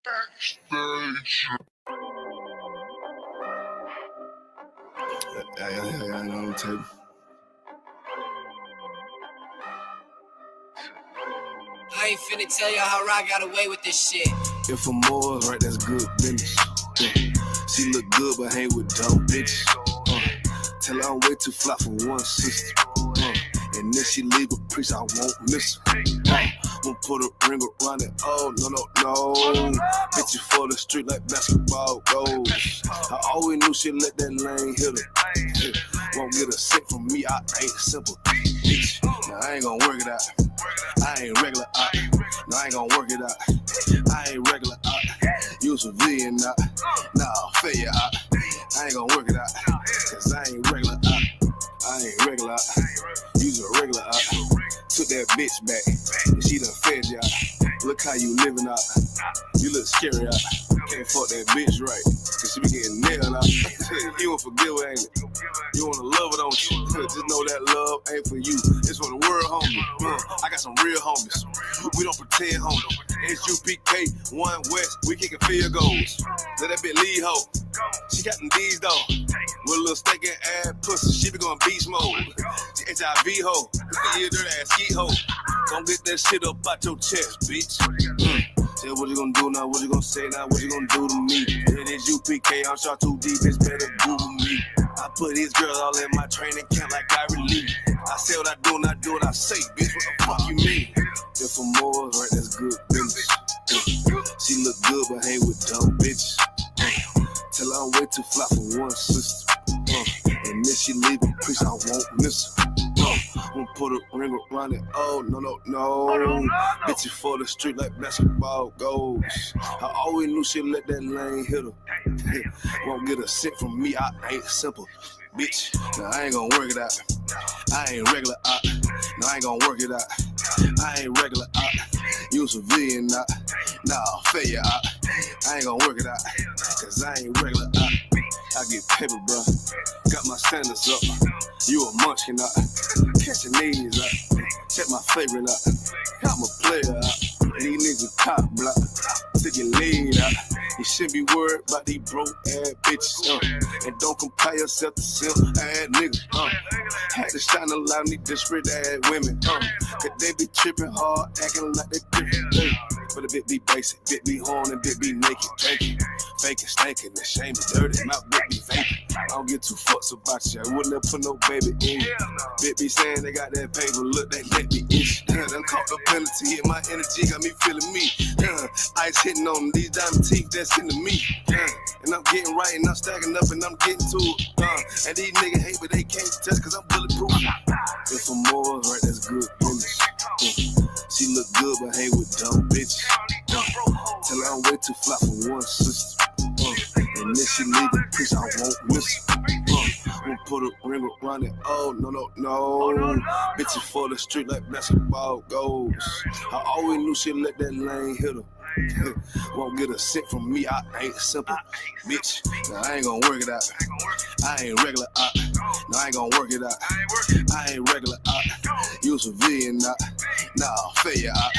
On the table. I ain't finna tell you how I got away with this shit. If I'm more right, that's good business. She look good, but hang with dumb bitches. Tell her I'm way too fly for one sister. And if she leave a priest, I won't miss her. Won't put a ring around it. Oh, no. Bitches for the street like basketball goals. I always knew she'd let that lane hit her. Won't get a cent from me, I ain't simple. Bitch, now I ain't gonna work it out. I ain't regular out. No, I ain't gonna work it out. I ain't regular out. You civilian out. Nah, failure out. I ain't gonna work it out. Cause I ain't regular out. I ain't regular out. You's a regular out. Took that bitch back. And she done fed you out. Look how you living out. You look scary out. Can't fuck that bitch right. Cause she be getting nailed out. You won't forgive her, ain't it? You wanna love her, don't you? Just know that love ain't for you. It's for the world, homie. I got some real homies. We don't pretend, homie. HUPK, 1 West, we kicking field goals. Let that bitch lead, ho. She got them D's, though. With a little steak and ass pussy, she be going beast mode. She HIV, ho. You a dirty ass skeet, ho. Don't get that shit up out your chest, bitch. Say what you gonna do now, what you gonna say now, what you gonna do to me? It is UPK, I'm shot too deep, it's better Google me. I put these girls all in my training camp like I relieve. I say what I do and I do what I say, bitch, what the fuck you mean? If I'm more right, that's good business. She look good, but hang with dumb bitches. Tell her I'm way too fly for one sister. And if she leave a priest, I won't miss her. Won't put a ring around it. Oh, no. Bitches for the street like basketball goals. I always knew she'd let that lane hit her. Won't get a cent from me, I ain't simple. Bitch, now I ain't gonna work it out. I ain't regular out. No, I ain't gonna work it out. I ain't regular out. You civilian out. Nah, failure out. I ain't gonna work it out. Cause I ain't regular out. I get paper, bro. Got my standards up. You a munchkin out. Catching knees out. Check my favorite out. I'm a player out. These niggas top block. Took your lead out. You shouldn't be worried about these broke ass bitches. And don't compare yourself to simp ass niggas. Had to shine a lot of these disparate ass women. Cause they be tripping hard, acting like they different. But a bit be basic, bit be horn and bit be naked, drinking, faking, stinking, the shame is dirty, my bit be vaping. I don't get too fucks about you, I wouldn't have put no baby in you. Bit be saying they got that paper, look, they let me itch. Done caught the penalty, hit my energy, got me feeling me. Ice hitting on them, these diamond teeth, that's into me. And I'm getting right and I'm stacking up and I'm getting to it. And these niggas hate, but they can't touch cause I'm bulletproof. If I'm more right, that's good business. She look good, but hang with dumb bitches. Tell her I'm way too fly for one sister. And if she leave a piece, I won't miss her. Won't put a ring around it. Oh, no. Bitches for the street like basketball goals. I always knew she'd let that lane hit her. Won't get a cent from me, I ain't simple. Bitch, now I ain't gonna work it out. I ain't regular out. No, I ain't gonna work it out. I ain't regular out. You civilian out. Nah, failure out.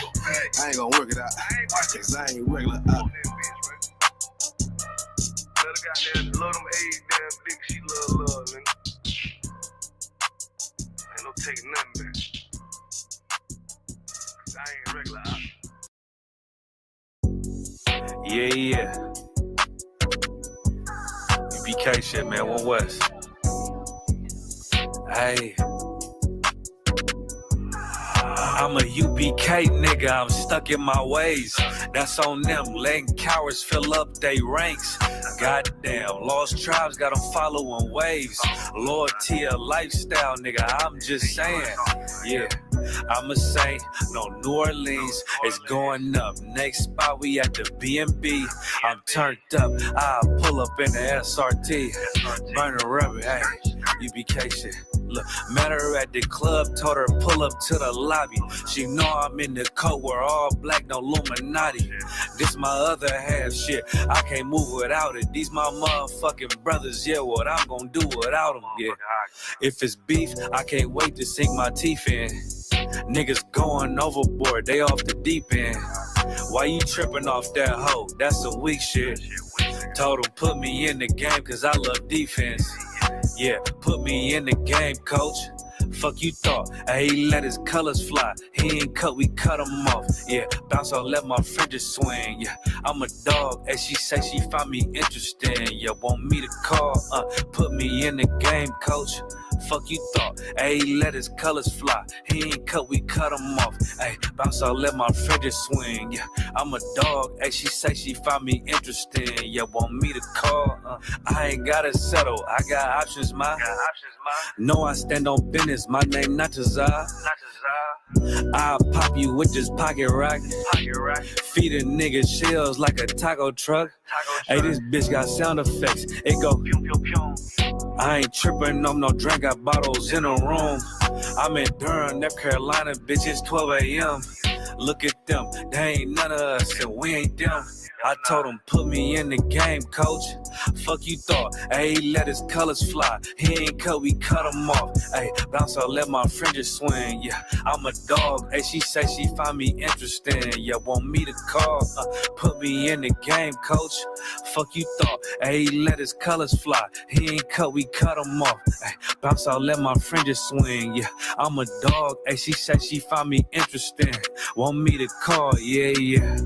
I ain't gonna work it out. Cause I ain't regular out. Love them age damn bitch, she love, nigga. Ain't no taking nothing back. Cause I ain't regular out. Yeah. UPK shit, man. 1 West. Hey. I'm a UPK nigga, I'm stuck in my ways. That's on them, letting cowards fill up they ranks. Goddamn, lost tribes got them following waves. Loyalty a lifestyle, nigga, I'm just saying. Yeah, I'm a saint, no New Orleans, it's going up. Next spot, we at the B&B. I'm turned up, I'll pull up in the SRT. Burn a rubber, hey, UPK shit. Look, met her at the club, told her pull up to the lobby. She know I'm in the coat, we're all black, no Illuminati. This my other half shit, I can't move without it. These my motherfucking brothers, yeah, what I'm gonna do without them, yeah. If it's beef, I can't wait to sink my teeth in. Niggas going overboard, they off the deep end. Why you tripping off that hoe? That's some weak shit. Told him put me in the game cause I love defense. Yeah, put me in the game, coach. Fuck you thought, he let his colors fly. He ain't cut, we cut him off. Yeah, bounce on, let my fringes swing. Yeah, I'm a dog, and she say she find me interesting. Yeah, want me to call, put me in the game, coach. Fuck you thought, he let his colors fly. He ain't cut, we cut him off. Hey, bounce on, let my fringes swing. Yeah, I'm a dog, and she say she find me interesting. Yeah, want me to call, I ain't gotta settle. I got options, ma. No, I stand on business. My name not Tazar. I'll pop you with this pocket rock. Feeding niggas shells like a taco truck. Hey, this bitch got sound effects. It go pew pew pew. I ain't tripping on no drink. Got bottles in the room. I'm in Durham, North Carolina, bitch. It's 12 a.m. Look at them. They ain't none of us, and we ain't them. I told him, put me in the game, coach. Fuck you thought, he let his colors fly. He ain't cut, we cut him off. Hey, bounce out, let my fringes swing. Yeah, I'm a dog. Hey, she say she find me interesting. Yeah, want me to call. Put me in the game, coach. Fuck you thought, he let his colors fly. He ain't cut, we cut him off. Hey, bounce out, let my fringes swing. Yeah, I'm a dog. Hey, she say she find me interesting. Want me to call, yeah.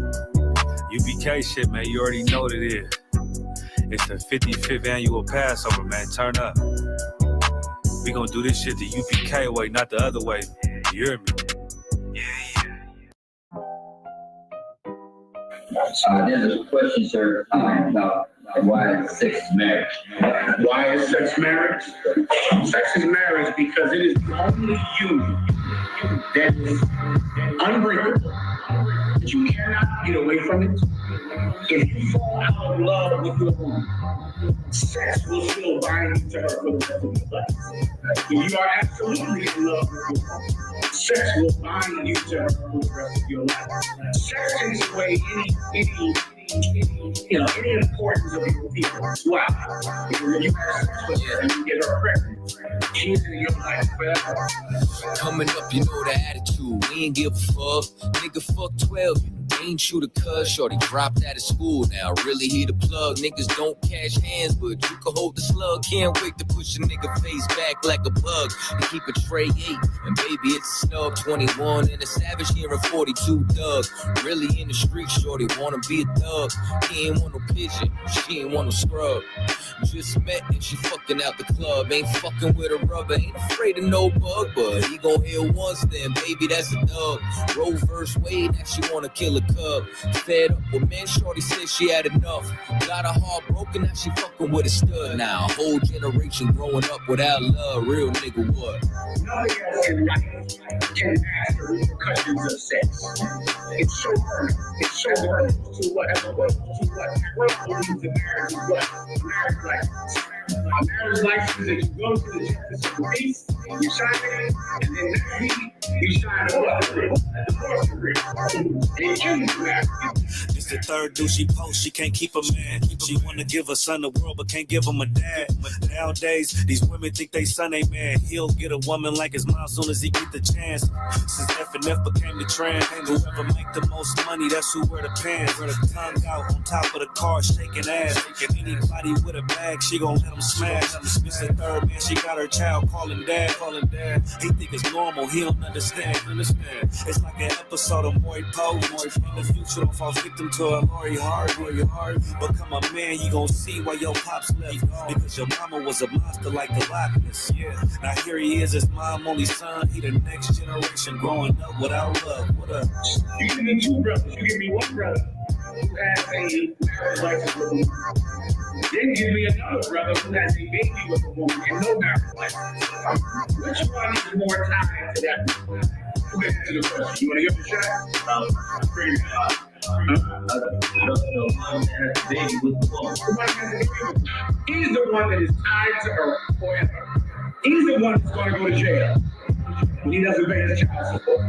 UPK shit, man, you already know what it is. It's the 55th annual Passover, man. Turn up. We gonna do this shit the UPK way, not the other way. You hear me? Yeah. There's a question, sir, about why sex is marriage. Why is sex marriage? Sex is marriage because it is the only union that is unbreakable. You cannot get away from it. If you fall out of love with your woman, sex will still bind you to her for the rest of your life. If you are absolutely in love with your woman, sex will bind you to her for the rest of your life. Sex takes away any importance of your feelings. Why? Because when you have sex with her and you get her pregnant, she's in your life forever. Coming up, you know the attitude. We ain't give a fuck. Nigga, fuck 12. Ain't shoot a cuz, shorty dropped out of school now. Really hit a plug. Niggas don't catch hands, but you can hold the slug. Can't wait to push a nigga face back like a bug. And keep a tray 8. And baby, it's a snub. 21 and a savage here and 42 thug. Really in the street, shorty wanna be a thug. He ain't want no pigeon, she ain't want no scrub. Just met and she fucking out the club. Ain't fucking with a rubber, ain't afraid of no bug. But he gon' heal once then, baby, that's a dub. Roe verse Wade, now she wanna kill a cub. Fed up with men, shorty said she had enough. Got her heart broken, now she fucking with a stud. Now a whole generation growing up without love. Real nigga what? Nobody else in life can match the repercussions of sex. It's so hurtful. It's so hurtful to whatever believes in marriage is what? Marriage license. A marriage license is you go to the justice of the peace, you sign it, and then next week you sign a divorce agreement. It changes marriage. This the third dude she posts, she can't keep a man. She wanna give her son the world, but can't give him a dad. Nowadays, these women think they son ain't man. He'll get a woman like his mom soon as he get the chance. Since F&F became the trend, whoever make the most money, that's who wear the pants. Tongue out on top of the car, shaking ass. Anybody with a bag, she gon' let him smash. This the third man, she got her child calling dad. He think it's normal, he don't understand. It's like an episode of Maury Poe. In the future, don't fall victim to a Lori Hart. Become a man, you gon' see why your pops left. Because your mama was a monster like the Loch Ness. Yeah. Now here he is, his mom only son. He the next generation growing up without love. What up? You give me 2 brothers, you give me 1 brother who has a marriage license with a woman. Then give me another brother who has a baby with a woman and no marriage license. Which one is more tied to that? Who gets to the question? You want to give it a shot? Bring it up. He's the one that is tied to her forever. He's the one that's going to go to jail when he doesn't pay his child support.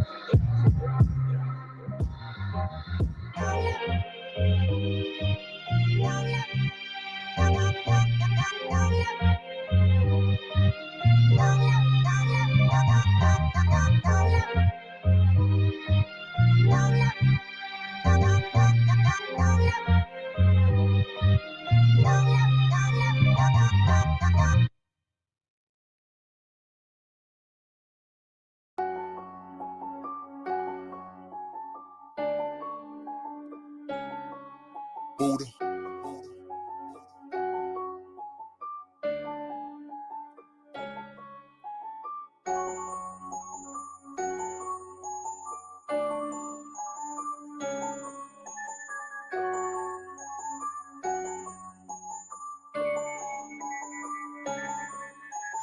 Buddha.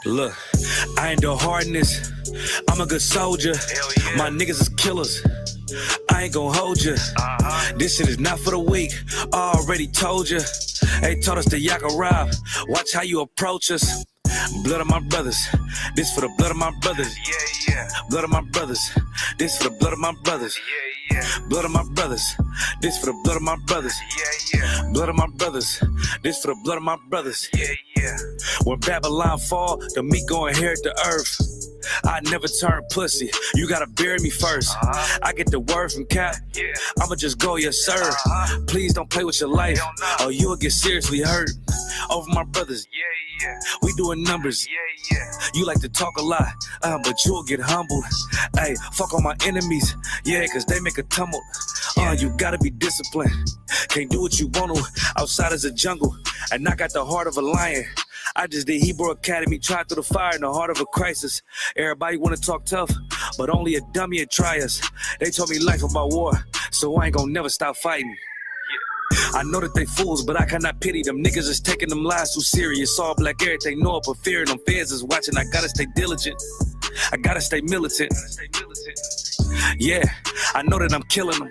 Look, I ain't the hardness. I'm a good soldier. Yeah. My niggas is killers. I ain't gon' hold you. This shit is not for the weak. I already told you. They taught us to yak a rob. Watch how you approach us. Blood of my brothers. This for the blood of my brothers. Yeah, yeah. Blood of my brothers. This for the blood of my brothers. Yeah, yeah. Blood of my brothers. This for the blood of my brothers. Yeah, yeah. Blood of my brothers. This for the blood of my brothers. Yeah, yeah. When Babylon fall, the meek gon' inherit the earth. I never turn pussy. You gotta bury me first. I get the word from Cap. Yeah. I'ma just go, yes sir. Please don't play with your life, or you'll get seriously hurt. Over my brothers. Yeah, yeah. We doing numbers. Yeah, yeah. You like to talk a lot, but you'll get humbled. Hey, fuck all my enemies. Yeah, cause they make a tumble. You gotta be disciplined. Can't do what you want to. Outside is a jungle, and I got the heart of a lion. I just did Hebrew Academy, tried through the fire in the heart of a crisis. Everybody wanna talk tough, but only a dummy would try us. They told me life about war, so I ain't gonna never stop fighting. I know that they fools, but I cannot pity them. Niggas is taking them lies too serious. All black everything, know it, but fear them feds is watching. I gotta stay diligent. I gotta stay militant. Yeah, I know that I'm killing them.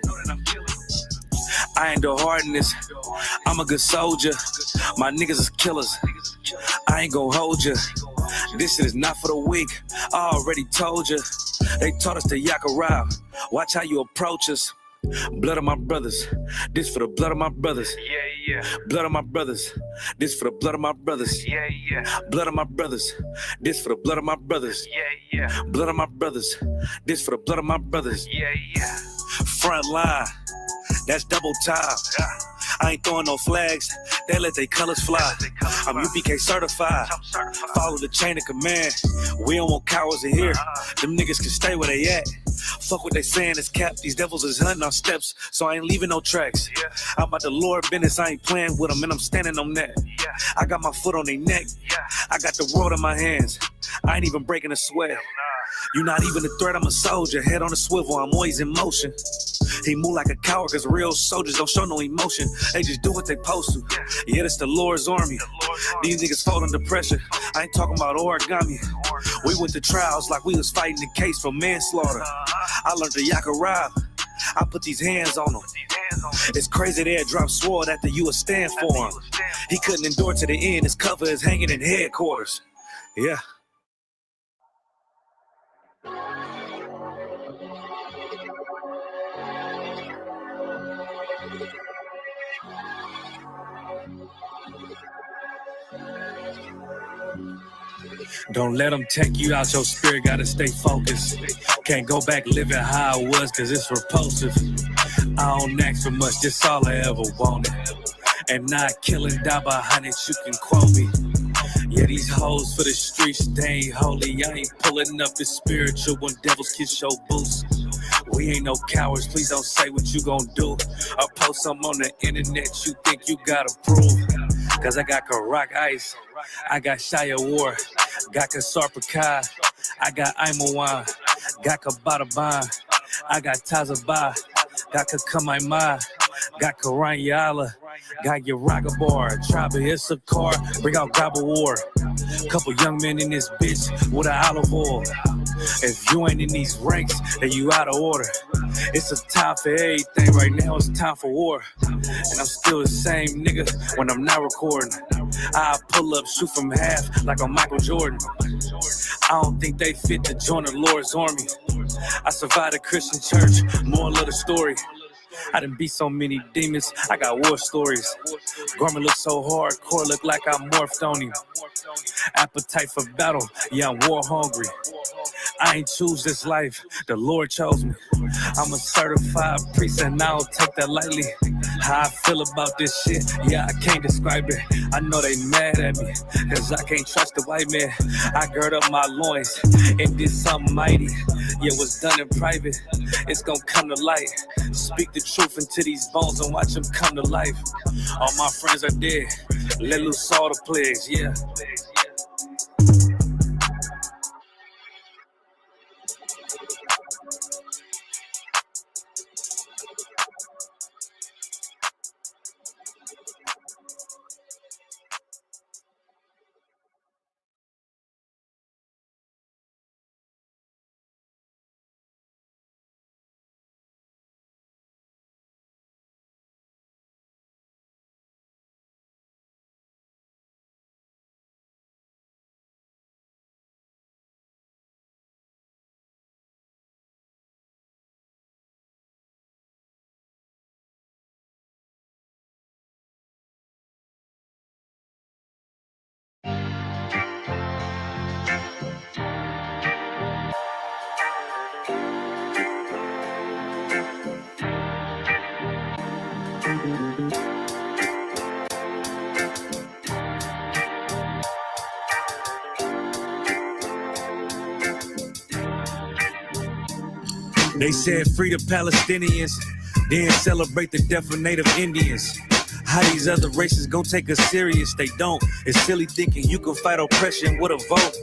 I ain't the hardness. I'm a good soldier. My niggas is killers. I ain't gon' hold you. This shit is not for the weak. I already told you. They taught us to yak a rob. Watch how you approach us. Blood of my brothers. This for the blood of my brothers. Yeah, yeah. Blood of my brothers. This for the blood of my brothers. Yeah, yeah. Blood of my brothers. This for the blood of my brothers. Yeah, yeah. Blood of my brothers. This for the blood of my brothers. Yeah, yeah. Front line. That's double time. I ain't throwing no flags. They let their colors fly. I'm UPK certified. Follow the chain of command. We don't want cowards in here. Them niggas can stay where they at. Fuck what they saying is cap. These devils is hunting on steps, so I ain't leaving no tracks. I'm about the Lord business. I ain't playing with them, and I'm standing on that. I got my foot on their neck. I got the world in my hands. I ain't even breaking a sweat. You not even a threat, I'm a soldier. Head on a swivel, I'm always in motion. He move like a coward, cause real soldiers don't show no emotion. They just do what they supposed to. Yeah, that's the Lord's army. These niggas fall under pressure. I ain't talking about origami. We went to trials like we was fighting the case for manslaughter. I learned to yak a rob. I put these hands on him. It's crazy they had dropped sword after you would stand for him. He couldn't endure to the end. His cover is hanging in headquarters. Yeah. Don't let them take you out, your spirit gotta stay focused. Can't go back living how I was, cause it's repulsive. I don't ask for much, that's all I ever wanted. And not killing, die behind it, you can quote me. Yeah, these hoes for the streets, they ain't holy. I ain't pulling up the spiritual when devils kiss your boots. We ain't no cowards, please don't say what you gon' do. Or post something on the internet you think you gotta prove. Cause I got Karak Ice, I got Shia War, got Kasarpakai, I got Imawan, got Kabataban, I got Tazaba, got Kakamaima, got Karanyala, got Yaragabar, Tribe of Issachar, bring out Gobble War. Couple young men in this bitch with an olive oil. If you ain't in these ranks, then you out of order. It's a time for everything right now, it's time for war. And I'm still the same nigga when I'm not recording. I pull up, shoot from half like I'm Michael Jordan. I don't think they fit to join the Lord's army. I survived a Christian church, moral of the story. I done beat so many demons, I got war stories. Garment look so hardcore, look like I morphed on him. Appetite for battle, yeah, I'm war hungry. I ain't choose this life, the Lord chose me. I'm a certified priest and I don't take that lightly. How I feel about this shit, yeah, I can't describe it. I know they mad at me, cause I can't trust the white man. I gird up my loins and did something mighty. Yeah, what's done in private, it's gonna come to light. Speak the truth into these bones and watch them come to life. All my friends are dead, let loose all the plagues, yeah. They said free the Palestinians, then celebrate the death of Native Indians. How these other races gon' take us serious? They don't. It's silly thinking you can fight oppression with a vote.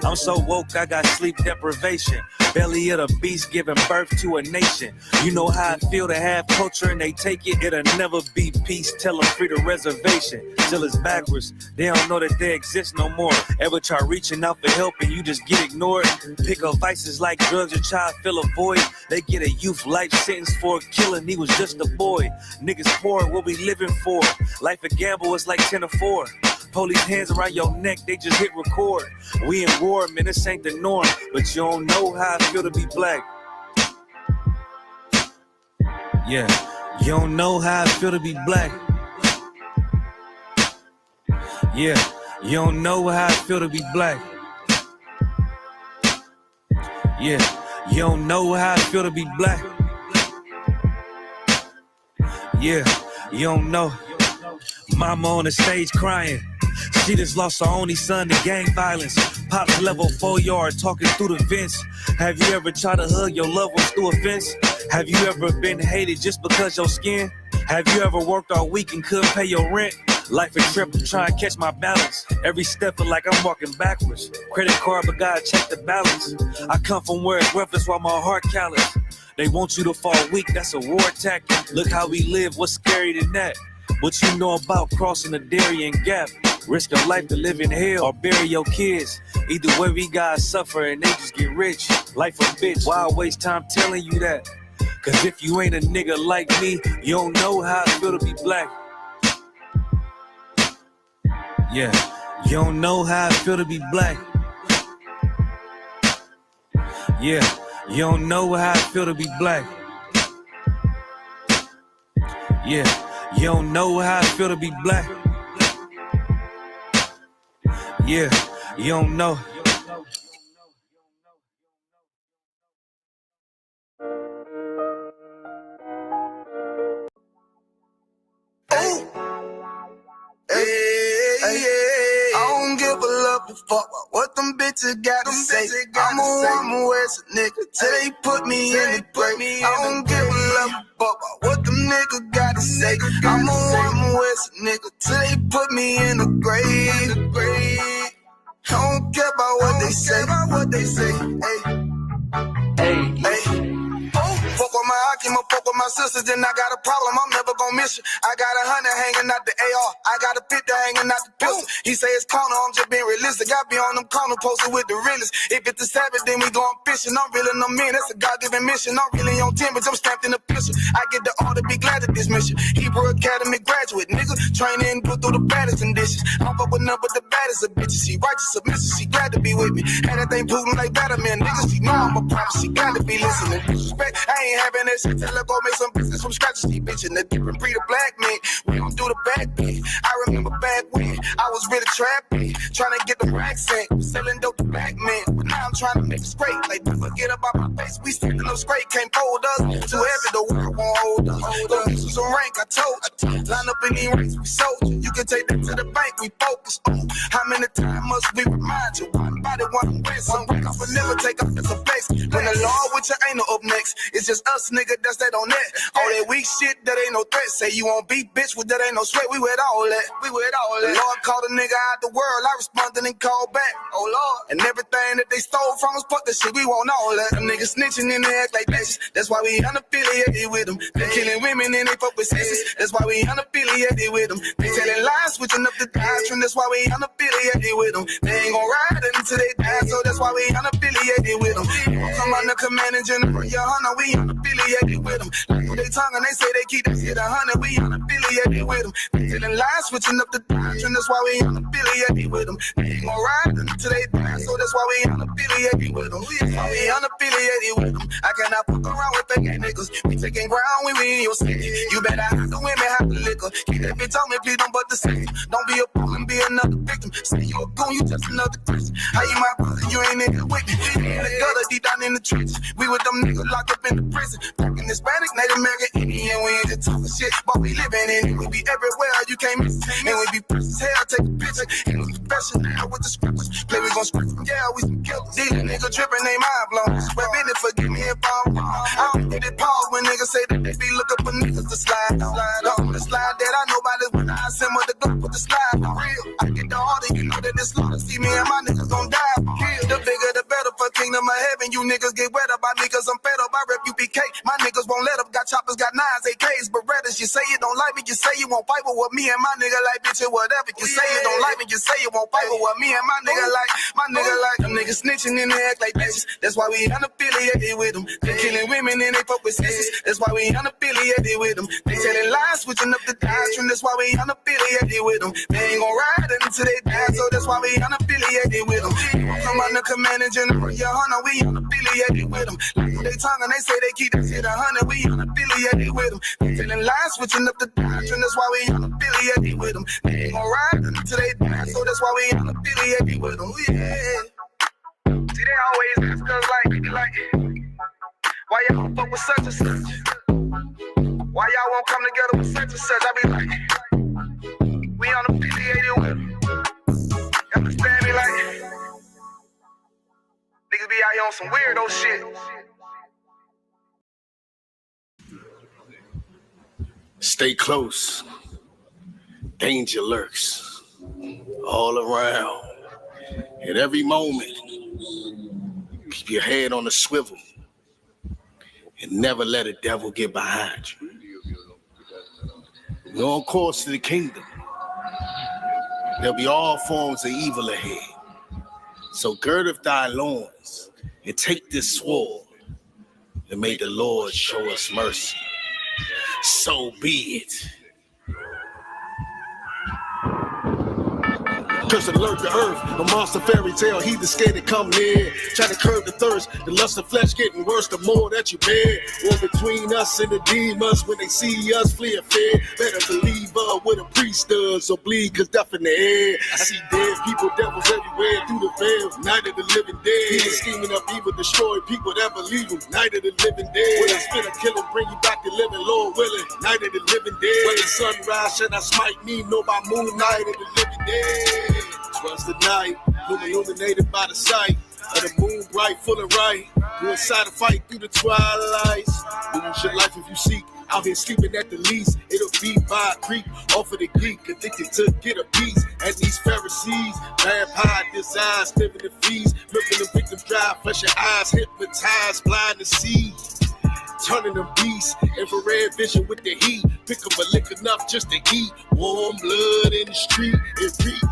I'm so woke, I got sleep deprivation. Belly of the beast giving birth to a nation. You know how I feel to have culture and they take it. It'll never be peace. Tell them free the reservation. Till it's backwards. They don't know that they exist no more. Ever try reaching out for help and you just get ignored? Pick up vices like drugs, your child fill a void. They get a youth life sentence for killing. He was just a boy. Niggas poor, what we living for? Life a gamble, it's like 10 or 4. Police hands around your neck, they just hit record. We in war, man, this ain't the norm. But you don't know how I feel to be black. Yeah, you don't know how I feel to be black. Yeah, you don't know how I feel to be black. Yeah, you don't know how I feel to be black. Yeah, you don't know. Mama on the stage crying. She just lost her only son to gang violence. Pops level 4 yard talking through the vents. Have you ever tried to hug your loved ones through a fence? Have you ever been hated just because your skin? Have you ever worked all week and couldn't pay your rent? Life a trip, I'm trying to catch my balance. Every step feel like I'm walking backwards. Credit card, but gotta check the balance. I come from where it's worthless while my heart callous. They want you to fall weak, that's a war tactic. Look how we live, what's scarier than that? What you know about crossing the Darien Gap? Risk your life to live in hell or bury your kids. Either way we gotta suffer and they just get rich. Life a bitch, why I waste time telling you that? Cause if you ain't a nigga like me, you don't know how I feel to be black. Yeah, you don't know how I feel to be black. Yeah, you don't know how I feel to be black. Yeah, you don't know how I feel to be black. Yeah, you don't know. I don't give a love to fuck about what them bitches gotta say. I'm a woman with a nigga till they put me in the grave. I don't give a love to fuck about what them niggas gotta say. I'm a woman with a nigga till they put me in the grave. I don't care about what they say. Hey. Fuck with my Akima, fuck with my sisters, then I got a problem, I'm never gonna miss you. I got 100 hanging out the AR, I got a 50 hanging out the pistol. He say it's corner, I'm just being realistic. I be on them corner posted with the realest. If it's the Sabbath, then we going fishing. I'm reeling them in, that's a God-given mission. I'm really on 10, but I'm strapped in the pistol. I get the order, be glad at this mission. Hebrew Academy graduate, nigga. Training, put through the baddest conditions. I'm up with none but the baddest of bitches. She righteous, submissive, she glad to be with me. Had that thing Putin like Batman, niggas. She know I'm a prophet, she got to be listening. Disrespect, I ain't having that shit till I go make some business from scratch. She bitching the different breed of black men. We don't do the back bit. I remember back when I was really trapping, trying to get the racks in, selling dope to black men. But now I'm trying to make it straight. Like, forget about my face. We sticking up straight, can't fold us. Too heavy, the world won't hold us. some rank, I told you. Line up in these ranks, we soldier. You can take that to the bank, we focus on. How many times must we remind you? One body, one way, some records will never take off the flex. When the law with you ain't no up next, it's just us, nigga, that's that on that. All that weak shit, that ain't no threat. Say you won't beat, bitch, with that ain't no sweat. We with all that, we with all that. The Lord called a nigga out the world, I responded and called back. Oh Lord, and everything that they stole from us, fuck the shit, we want all that. Them niggas snitching and they act like bitches. That's why we unaffiliated with them. They killing women and they fuck with sisters. That's why we unaffiliated with them. They telling lies, switching up the doctrine. That's why we unaffiliated with them. They ain't gon' ride until they die, so that's why we unaffiliated with them. Come on the commanding general, your hunter, we unaffiliated with them. Like they tongue and they say they keep that shit 100, we unaffiliated with them. They telling lies, switching up the doctrine. That's why we unaffiliated with them. They ain't gon' ride until they die, so that's why we unaffiliated with them. We unaffiliated with them. I cannot fuck around with fake niggas. We taking ground when we in your city. You better have the women, have the liquor. Keep that bitch on me, please don't but the same. Don't be a fool and be another victim. Say you a goon, you just another Christian. How you my brother, you ain't in it with me. In the gutter, deep down in the trenches. We with them niggas locked up in the prison. Fucking Hispanic, Native American, Indian. We ain't just talking shit, but we living in it. We be everywhere, you can't miss it. And we be precious hell, take a picture. And we professional with the scriptures. Play, we gon' script them, yeah, we some killers. These niggas tripping, they mind blown. Swear business, forgive me if I'm wrong. I don't get it pause when niggas say that they be looking for niggas to slide on the slide that I know about it when I send with the gun with the slide for real. I get the order, you know that it's slaughter. See me and my niggas gon' die for kill. The bigger the better for kingdom of heaven. You niggas get wet up by me cause I'm fed up. I rep UPK. My niggas won't let up. Got choppers, got nines, AKs, Berettas. You say you don't like me, you say you won't fight with me and my nigga like bitch or whatever. You say you don't like me, you say you won't fight with me and my nigga like them niggas snitching and they act like bitches. That's why we unaffiliated with them. They killing women and they fuck with sisters. That's why we unaffiliated with them. They telling lies, switching up the doctrine. That's why we unaffiliated with them. They ain't gon' ride until they die, so that's why we unaffiliated with them. Come on the commanding general, your hunter, we unaffiliated with them. Like they tongue and they say they keep that shit 100, we unaffiliated with them. They telling lies, switching up the doctrine. That's why we unaffiliated with them. They ain't gon' ride until they die, so that's why we unaffiliated with them. Yeah. See, they always ask us like, why y'all don't fuck with such and such? Why y'all won't come together with such and such? I be like, we unaffiliated with them. You understand me? Like, niggas be out here on some weirdo shit. Stay close. Danger lurks all around. At every moment, keep your head on the swivel and never let a devil get behind you. We're on course to the kingdom. There'll be all forms of evil ahead. So gird up thy loins and take this sword, and may the Lord show us mercy. So be it. Curse alert the earth, a monster fairy tale, he the scared to come near. Try to curb the thirst, the lust of flesh getting worse the more that you bear. War between us and the demons, when they see us flee a fear. Better believe what a priest does, so bleed cause death in the air. I see dead people, devils everywhere through the veil. Night of the living dead, he is scheming up evil, destroy people that believe him. Night of the living dead, when I spit a killing, bring you back to living, Lord willing. Night of the living dead, when the sunrise shall not smite me, no by moonlight of the living dead. Trust the night, illuminated by the sight of the moon bright, full of right. You inside a fight through the twilights. Lose your life if you seek. Out here sleeping at the least. It'll be by a creek off of the geek, addicted to get a piece. And these Pharisees, vampire designs, living the fees, looking the victim dry, flesh your eyes, hypnotized, blind to see. Turning them beasts, infrared vision with the heat. Pick up a lick enough just to eat. Warm blood in the street and reap.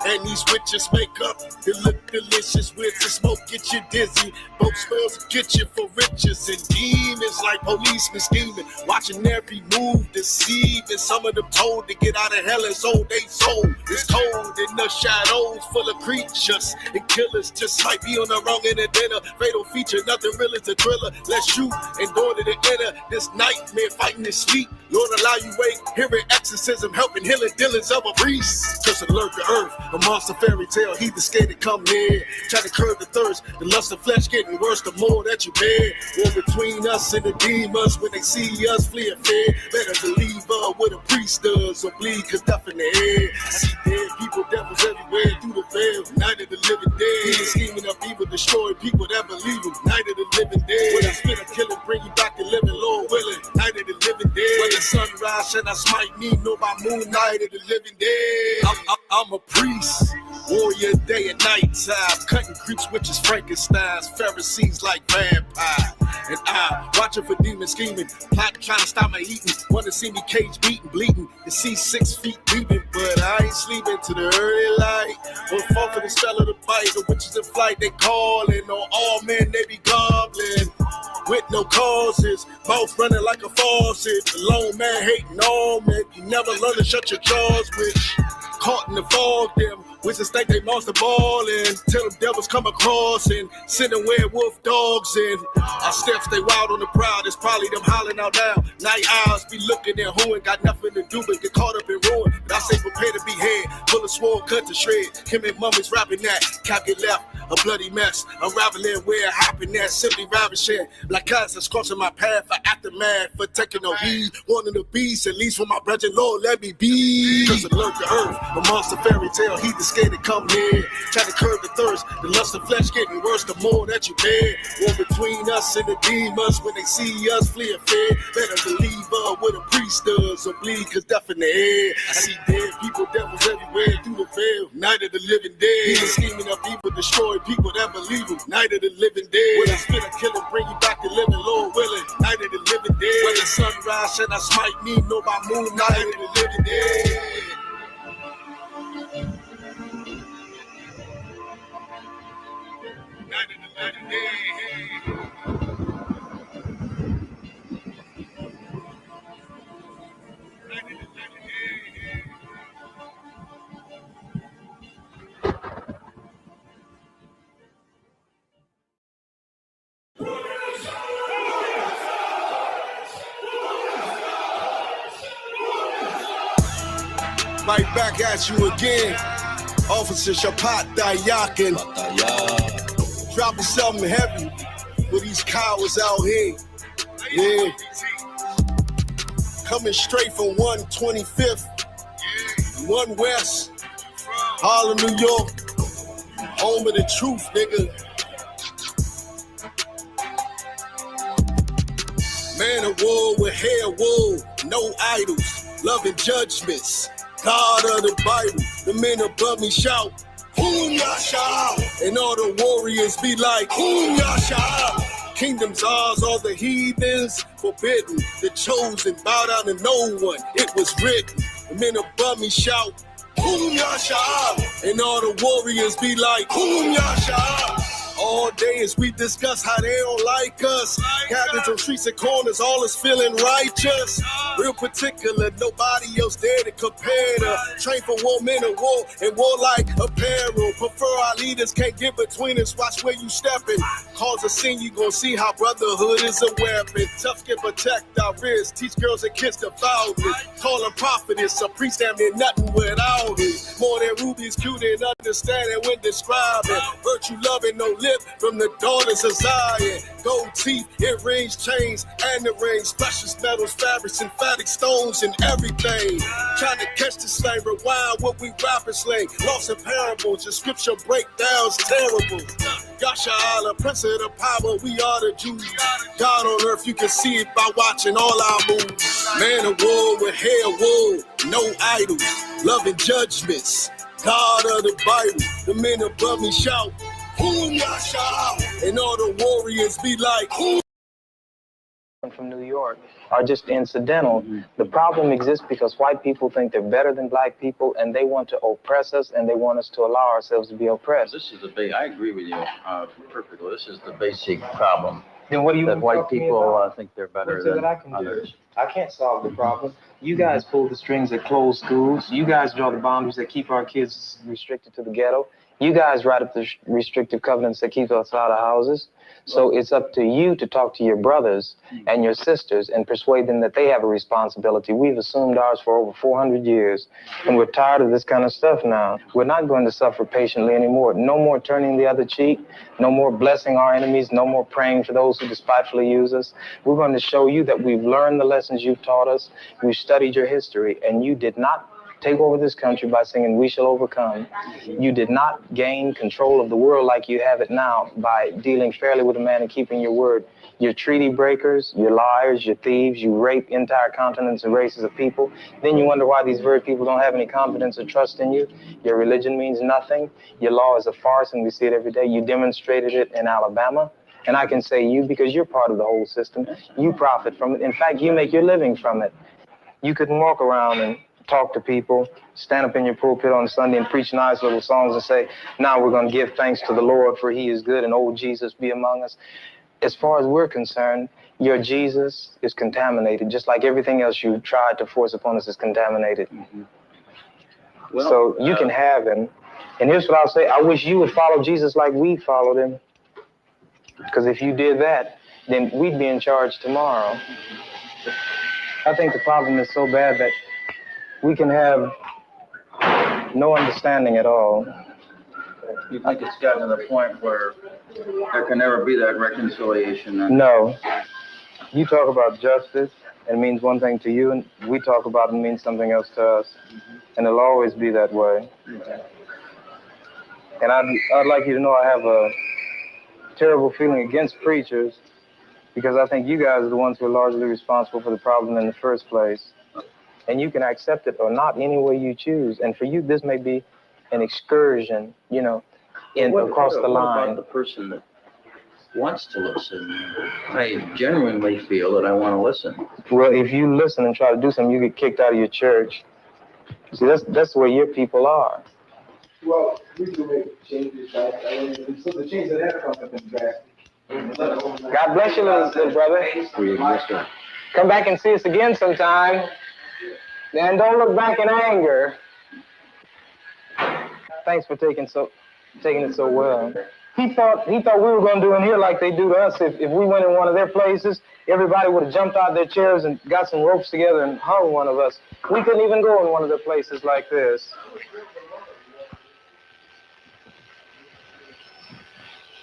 And these witches make up. They look delicious with the smoke, get you dizzy. Both smells get you for riches. And demons like policemen scheming, watching every move, deceiving. Some of them told to get out of hell and sold they soul. It's cold in the shadows, full of creatures and killers. Just might be on the wrong end of dinner. Fatal feature, nothing real is a thriller. Let's shoot and door to the inner. This nightmare fighting this sleep. Lord allow you wake, hearing exorcism, helping healing dealings of a priest. Just alert the earth. A monster fairy tale, he the scared to come near. Try to curb the thirst, the lust of flesh getting worse the more that you bear. War between us and the demons, when they see us flee and fear. Better believe what a priest does, or bleed, cause death in the air. I see dead people, devils everywhere through the veil. Night of the living dead. He is scheming up evil, destroying people that believe him. Night of the living dead. When I spit a killing, bring you back to living, Lord willing. Night of the living dead. When the sunrise shall not smite me, nor by moonlight of the living dead. I'm a priest, warrior day and night time, cutting creeps, witches, Frankensteins, Pharisees like vampires. And I'm watching for demons scheming, plotting, trying to stop my eating. Want to see me cage beating, bleeding, to see 6 feet deeping, but I ain't sleeping to the early light. Won't fall for the spell of the bite, the witches in flight, they calling on all men, they be gobbling. With no causes, mouth running like a faucet. The lone man hating all men, you never learn to shut your jaws, which caught in the fog them. Wizards think they monster ballin', till them devils come across and sending werewolf dogs in. Our steps stay wild on the prowl, it's probably them hollering out now. Night owls be looking at who ain't got nothing to do but get caught up in ruin. But I say prepare to be head, full of sword, cut to shred. Him and mummies rapping that, calculate left, a bloody mess. Unraveling where it happened at, simply ravishing. Like cats crossing my path for aftermath, for taking no heed. Wanting the beast, at least for my brethren, Lord, let me be. Cause alert the earth, a monster fairy tale, he the scared to come near. Try to curb the thirst, the lust of flesh getting worse the more that you bear. War between us and the demons, when they see us flee and fear. Better believe what a priest does, or bleed, cause death in the air. I see dead people, devils everywhere through the veil. Night of the living dead. He is scheming up evil, destroying people that believe him. Night of the living dead. When I spit a killing, bring you back to living, Lord willing. Night of the living dead. When the sunrise shall not smite me, nor by moonlight. Night of the living dead. Right back at you again, Officer Shapat Dayakin. Dropping something heavy with these cowards out here. Yeah. Coming straight from 125th, 1 West, Harlem, New York. Home of the truth, nigga. Man of war with hair wool, no idols, loving judgments. God of the Bible, the men above me shout, Whom Yasha? And all the warriors be like, Whom Yasha? Kingdoms ours, all the heathens forbidden. The chosen bow down to no one, it was written. The men above me shout, Whom Yasha? And all the warriors be like, Whom Yasha? All day as we discuss how they don't like us. Gathered on streets and corners, all is feeling righteous. Real particular, nobody else there to compare to. Train for war, men of war, and warlike apparel. Prefer our leaders, can't get between us, watch where you stepping. Cause a scene, you gon' see how brotherhood is a weapon. Tough skin protect our wrists, teach girls and kids to vow it. Call them prophetess, a priest damn near nothing without it. More than rubies, cute and understanding when describing. Virtue loving, no lip from the daughters of Zion. Gold teeth, earrings, chains, and the rings. Precious metals, fabrics, emphatic stones, and everything. Trying to catch the slang, rewind what we rapping slang. Lost in parables, your scripture breakdowns terrible. Yasha Allah, Prince of the power, we are the Jews. God on earth, you can see it by watching all our moves. Man of war with hair wool, no idols, loving judgments. God of the Bible, the men above me shout, Whom Yasha? And all the warriors be like, Whom? From New York are just incidental. The problem exists because white people think they're better than black people, and they want to oppress us, and they want us to allow ourselves to be oppressed. This is the I agree with you perfectly. This is the basic problem. Then what do you that white people about? Think they're better than I can others. do? I can't solve the problem. You guys pull the strings that close schools. You guys draw the boundaries that keep our kids restricted to the ghetto. You guys write up the restrictive covenants that keep us out of houses. So it's up to you to talk to your brothers and your sisters and persuade them that they have a responsibility. We've assumed ours for over 400 years, and we're tired of this kind of stuff now. We're not going to suffer patiently anymore. No more turning the other cheek. No more blessing our enemies. No more praying for those who despitefully use us. We're going to show you that we've learned the lessons you've taught us. We've studied your history, and you did not take over this country by singing "We Shall Overcome." You did not gain control of the world like you have it now by dealing fairly with a man and keeping your word. You're treaty breakers, you're liars, you're thieves, you rape entire continents and races of people. Then you wonder why these very people don't have any confidence or trust in you. Your religion means nothing. Your law is a farce, and we see it every day. You demonstrated it in Alabama. And I can say you because you're part of the whole system. You profit from it. In fact, you make your living from it. You couldn't walk around and talk to people, stand up in your pulpit on Sunday and preach nice little songs and say, now we're going to give thanks to the Lord for he is good and old Jesus be among us. As far as we're concerned, your Jesus is contaminated, just like everything else you tried to force upon us is contaminated. Well, so you can have him. And here's what I'll say. I wish you would follow Jesus like we followed him. Because if you did that, then we'd be in charge tomorrow. I think the problem is so bad that we can have no understanding at all. You think it's gotten to the point where there can never be that reconciliation? No. You talk about justice, and it means one thing to you, and we talk about it and means something else to us. And it'll always be that way. And I'd like you to know I have a terrible feeling against preachers because I think you guys are the ones who are largely responsible for the problem in the first place. And you can accept it or not any way you choose. And for you, this may be an excursion, you know, across the line. What about the person that wants to listen? I genuinely feel that I want to listen. Well, if you listen and try to do something, you get kicked out of your church. See, that's where your people are. Well, we do make changes, right? So the changes that have come have been drastic. God bless you, little brother. Come back and see us again sometime. And don't look back in anger. Thanks for taking it so well. He thought we were going to do in here like they do to us. If we went in one of their places, everybody would have jumped out of their chairs and got some ropes together and hung one of us. We couldn't even go in one of their places like this.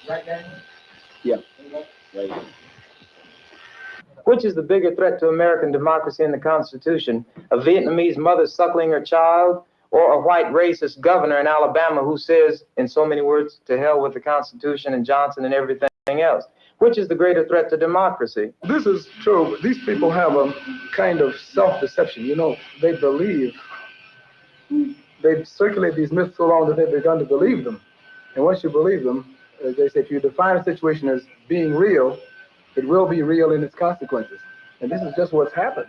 Right now? Yeah. Right. Which is the bigger threat to American democracy and the Constitution? A Vietnamese mother suckling her child, or a white racist governor in Alabama who says, in so many words, to hell with the Constitution and Johnson and everything else? Which is the greater threat to democracy? This is true. These people have a kind of self-deception. You know, they circulate these myths so long that they've begun to believe them. And once you believe them, they say if you define a situation as being real, it will be real in its consequences. And this is just what's happened.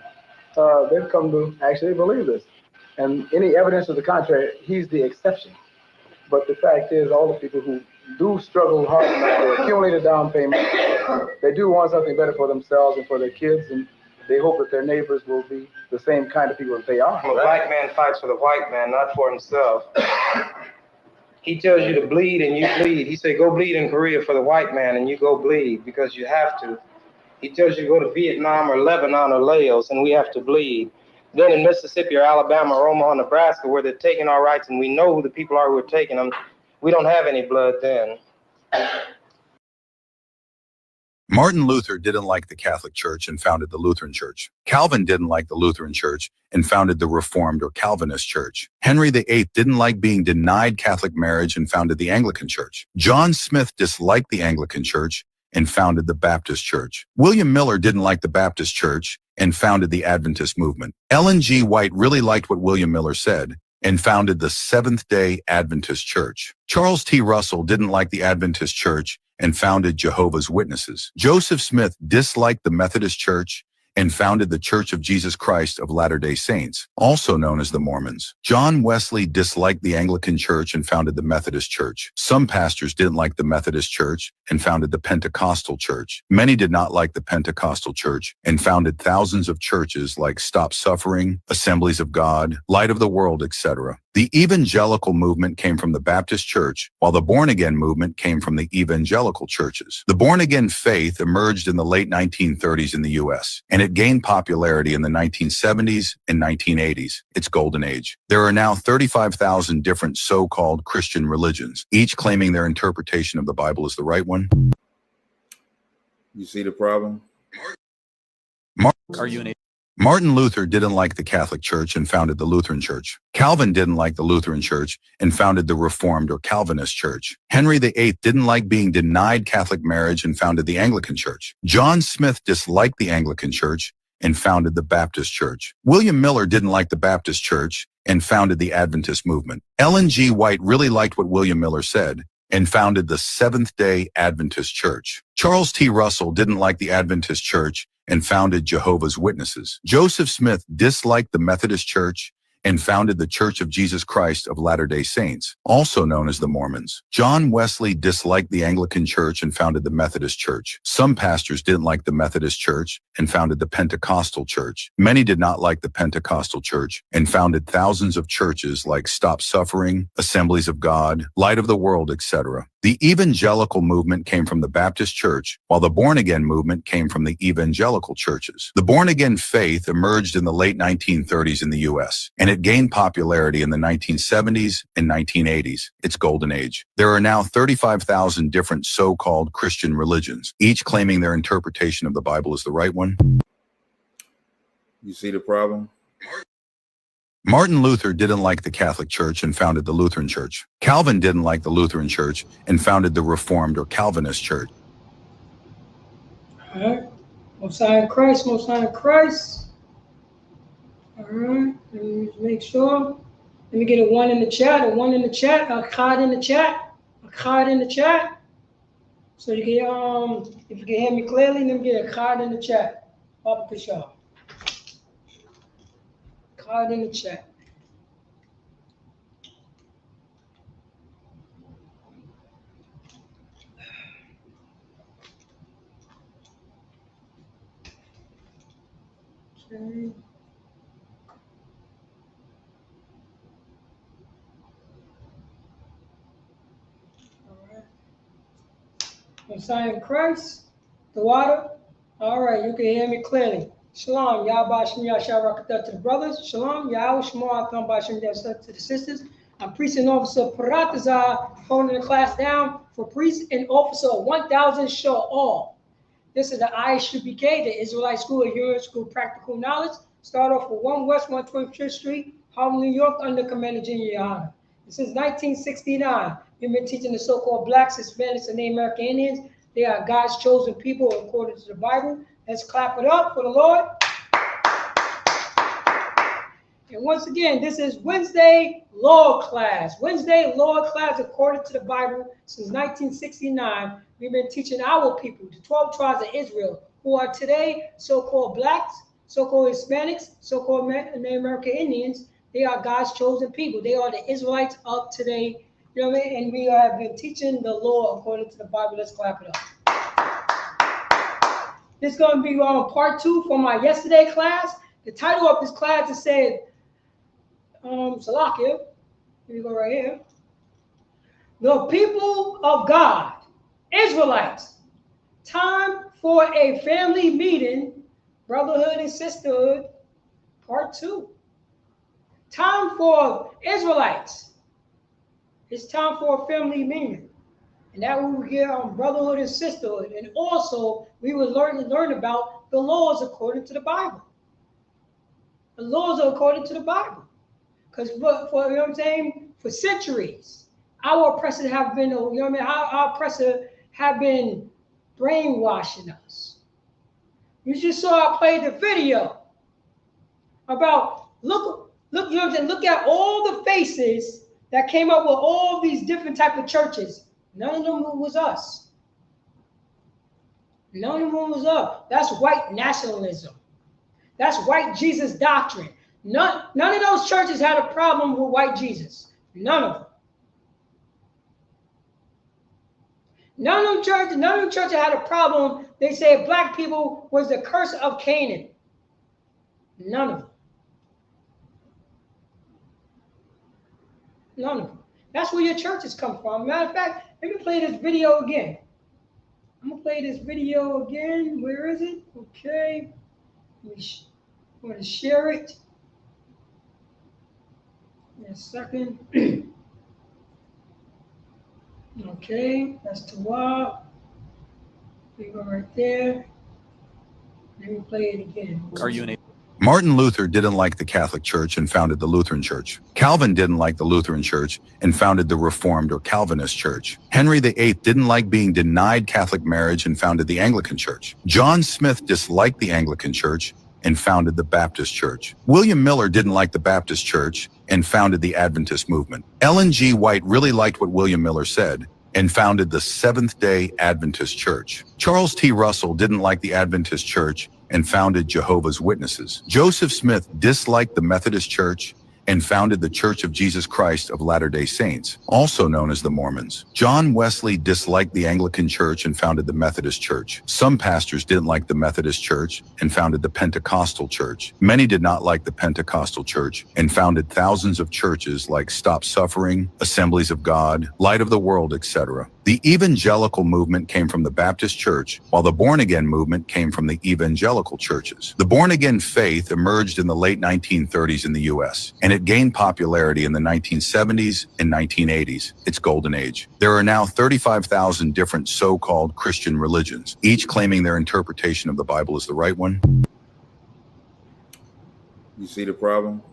They've come to actually believe this. And any evidence to the contrary, he's the exception. But the fact is, all the people who do struggle hard enough to accumulate a down payment, they do want something better for themselves and for their kids, and they hope that their neighbors will be the same kind of people that they are. The black man fights for the white man, not for himself. He tells you to bleed and you bleed. He said, go bleed in Korea for the white man, and you go bleed because you have to. He tells you to go to Vietnam or Lebanon or Laos, and we have to bleed. Then in Mississippi or Alabama or Omaha, Nebraska, where they're taking our rights and we know who the people are who are taking them, we don't have any blood then. Martin Luther didn't like the Catholic Church and founded the Lutheran Church. Calvin didn't like the Lutheran Church and founded the Reformed or Calvinist Church. Henry VIII didn't like being denied Catholic marriage and founded the Anglican Church. John Smith disliked the Anglican Church and founded the Baptist Church. William Miller didn't like the Baptist Church and founded the Adventist movement. Ellen G. White really liked what William Miller said and founded the Seventh-day Adventist Church. Charles T. Russell didn't like the Adventist Church and founded Jehovah's Witnesses. Joseph Smith disliked the Methodist Church and founded the Church of Jesus Christ of Latter-day Saints, also known as the Mormons. John Wesley disliked the Anglican Church and founded the Methodist Church. Some pastors didn't like the Methodist Church and founded the Pentecostal Church. Many did not like the Pentecostal Church and founded thousands of churches like Stop Suffering, Assemblies of God, Light of the World, etc. The evangelical movement came from the Baptist Church, while the born-again movement came from the evangelical churches. The born-again faith emerged in the late 1930s in the U.S., and it gained popularity in the 1970s and 1980s, its golden age. There are now 35,000 different so-called Christian religions, each claiming their interpretation of the Bible is the right one. You see the problem? Martin Luther didn't like the Catholic Church and founded the Lutheran Church. Calvin didn't like the Lutheran Church and founded the Reformed or Calvinist Church. Henry VIII didn't like being denied Catholic marriage and founded the Anglican Church. John Smith disliked the Anglican Church and founded the Baptist Church. William Miller didn't like the Baptist Church and founded the Adventist movement. Ellen G. White really liked what William Miller said and founded the Seventh-day Adventist Church. Charles T. Russell didn't like the Adventist Church and founded Jehovah's Witnesses. Joseph Smith disliked the Methodist Church and founded the Church of Jesus Christ of Latter-day Saints, also known as the Mormons. John Wesley disliked the Anglican Church and founded the Methodist Church. Some pastors didn't like the Methodist Church and founded the Pentecostal Church. Many did not like the Pentecostal Church and founded thousands of churches like Stop Suffering, Assemblies of God, Light of the World, etc. The evangelical movement came from the Baptist Church, while the born-again movement came from the evangelical churches. The born-again faith emerged in the late 1930s in the U.S., and it gained popularity in the 1970s and 1980s, its golden age. There are now 35,000 different so-called Christian religions, each claiming their interpretation of the Bible is the right one. You see the problem? Martin Luther didn't like the Catholic Church and founded the Lutheran Church. Calvin didn't like the Lutheran Church and founded the Reformed or Calvinist Church. All right. Most High in Christ, Most High in Christ. All right. Let me make sure. Let me get a 1 in the chat, a 1 in the chat, a card in the chat, a card in the chat. So you can, if you can hear me clearly, let me get a card in the chat. Up the show. Card in the chat. Okay. All right. Messiah in Christ, the water. All right, you can hear me clearly. Shalom, Yahweh Shem Yahshua to the brothers. Shalom, Yahweh Shema Atam Bashem to the sisters. I'm Priest and Officer Paratazar, holding the class down for Priest and Officer 1000 show all. This is the ISUPK, the Israelite School of Human School Practical Knowledge. Start off with 1 West 125th Street, Harlem, New York, under Commander Junior Yohana. Since 1969, we've been teaching the so-called Blacks, Hispanics, and Native American Indians. They are God's chosen people according to the Bible. Let's clap it up for the Lord. And once again, this is Wednesday Law class. Wednesday Law class according to the Bible. Since 1969, we've been teaching our people, the 12 tribes of Israel, who are today so-called Blacks, so-called Hispanics, so-called Native American Indians. They are God's chosen people. They are the Israelites of today. You know what I mean? And we have been teaching the law according to the Bible. Let's clap it up. This is going to be part 2 for my yesterday class. The title of this class is said, Salakia, here we go right here. The people of God, Israelites, time for a family meeting, Brotherhood and Sisterhood, part 2. Time for Israelites. It's time for a family meeting. And that we will get on Brotherhood and Sisterhood. And also, we will learn about the laws according to the Bible. The laws are according to the Bible. Because for you know what I'm saying, for centuries, our oppressors have been, you know what I mean, our oppressors have been brainwashing us. You just saw I played the video about look, you know what I'm saying, look at all the faces that came up with all these different type of churches. None of them was us. None of them was us. That's white nationalism. That's white Jesus doctrine. None of those churches had a problem with white Jesus. None of them. None of them churches had a problem. They said black people was the curse of Canaan. None of them. None of them. That's where your churches come from. Matter of fact, let me play this video again. I'm gonna play this video again. Where is it? Okay. I'm gonna share it. In a second. Okay, that's Tawab. We go right there. Let me play it again. Are you an Martin Luther didn't like the Catholic Church and founded the Lutheran Church. Calvin didn't like the Lutheran Church and founded the Reformed or Calvinist Church. Henry VIII didn't like being denied Catholic marriage and founded the Anglican Church. John Smith disliked the Anglican Church and founded the Baptist Church. William Miller didn't like the Baptist Church and founded the Adventist movement. Ellen G. White really liked what William Miller said and founded the Seventh-day Adventist Church. Charles T. Russell didn't like the Adventist Church and founded Jehovah's Witnesses. Joseph Smith disliked the Methodist Church and founded the Church of Jesus Christ of Latter-day Saints, also known as the Mormons. John Wesley disliked the Anglican Church and founded the Methodist Church. Some pastors didn't like the Methodist Church and founded the Pentecostal Church. Many did not like the Pentecostal Church and founded thousands of churches like Stop Suffering, Assemblies of God, Light of the World, etc. The evangelical movement came from the Baptist Church, while the born-again movement came from the evangelical churches. The born-again faith emerged in the late 1930s in the U.S., and it gained popularity in the 1970s and 1980s, its golden age. There are now 35,000 different so-called Christian religions, each claiming their interpretation of the Bible is the right one. You see the problem?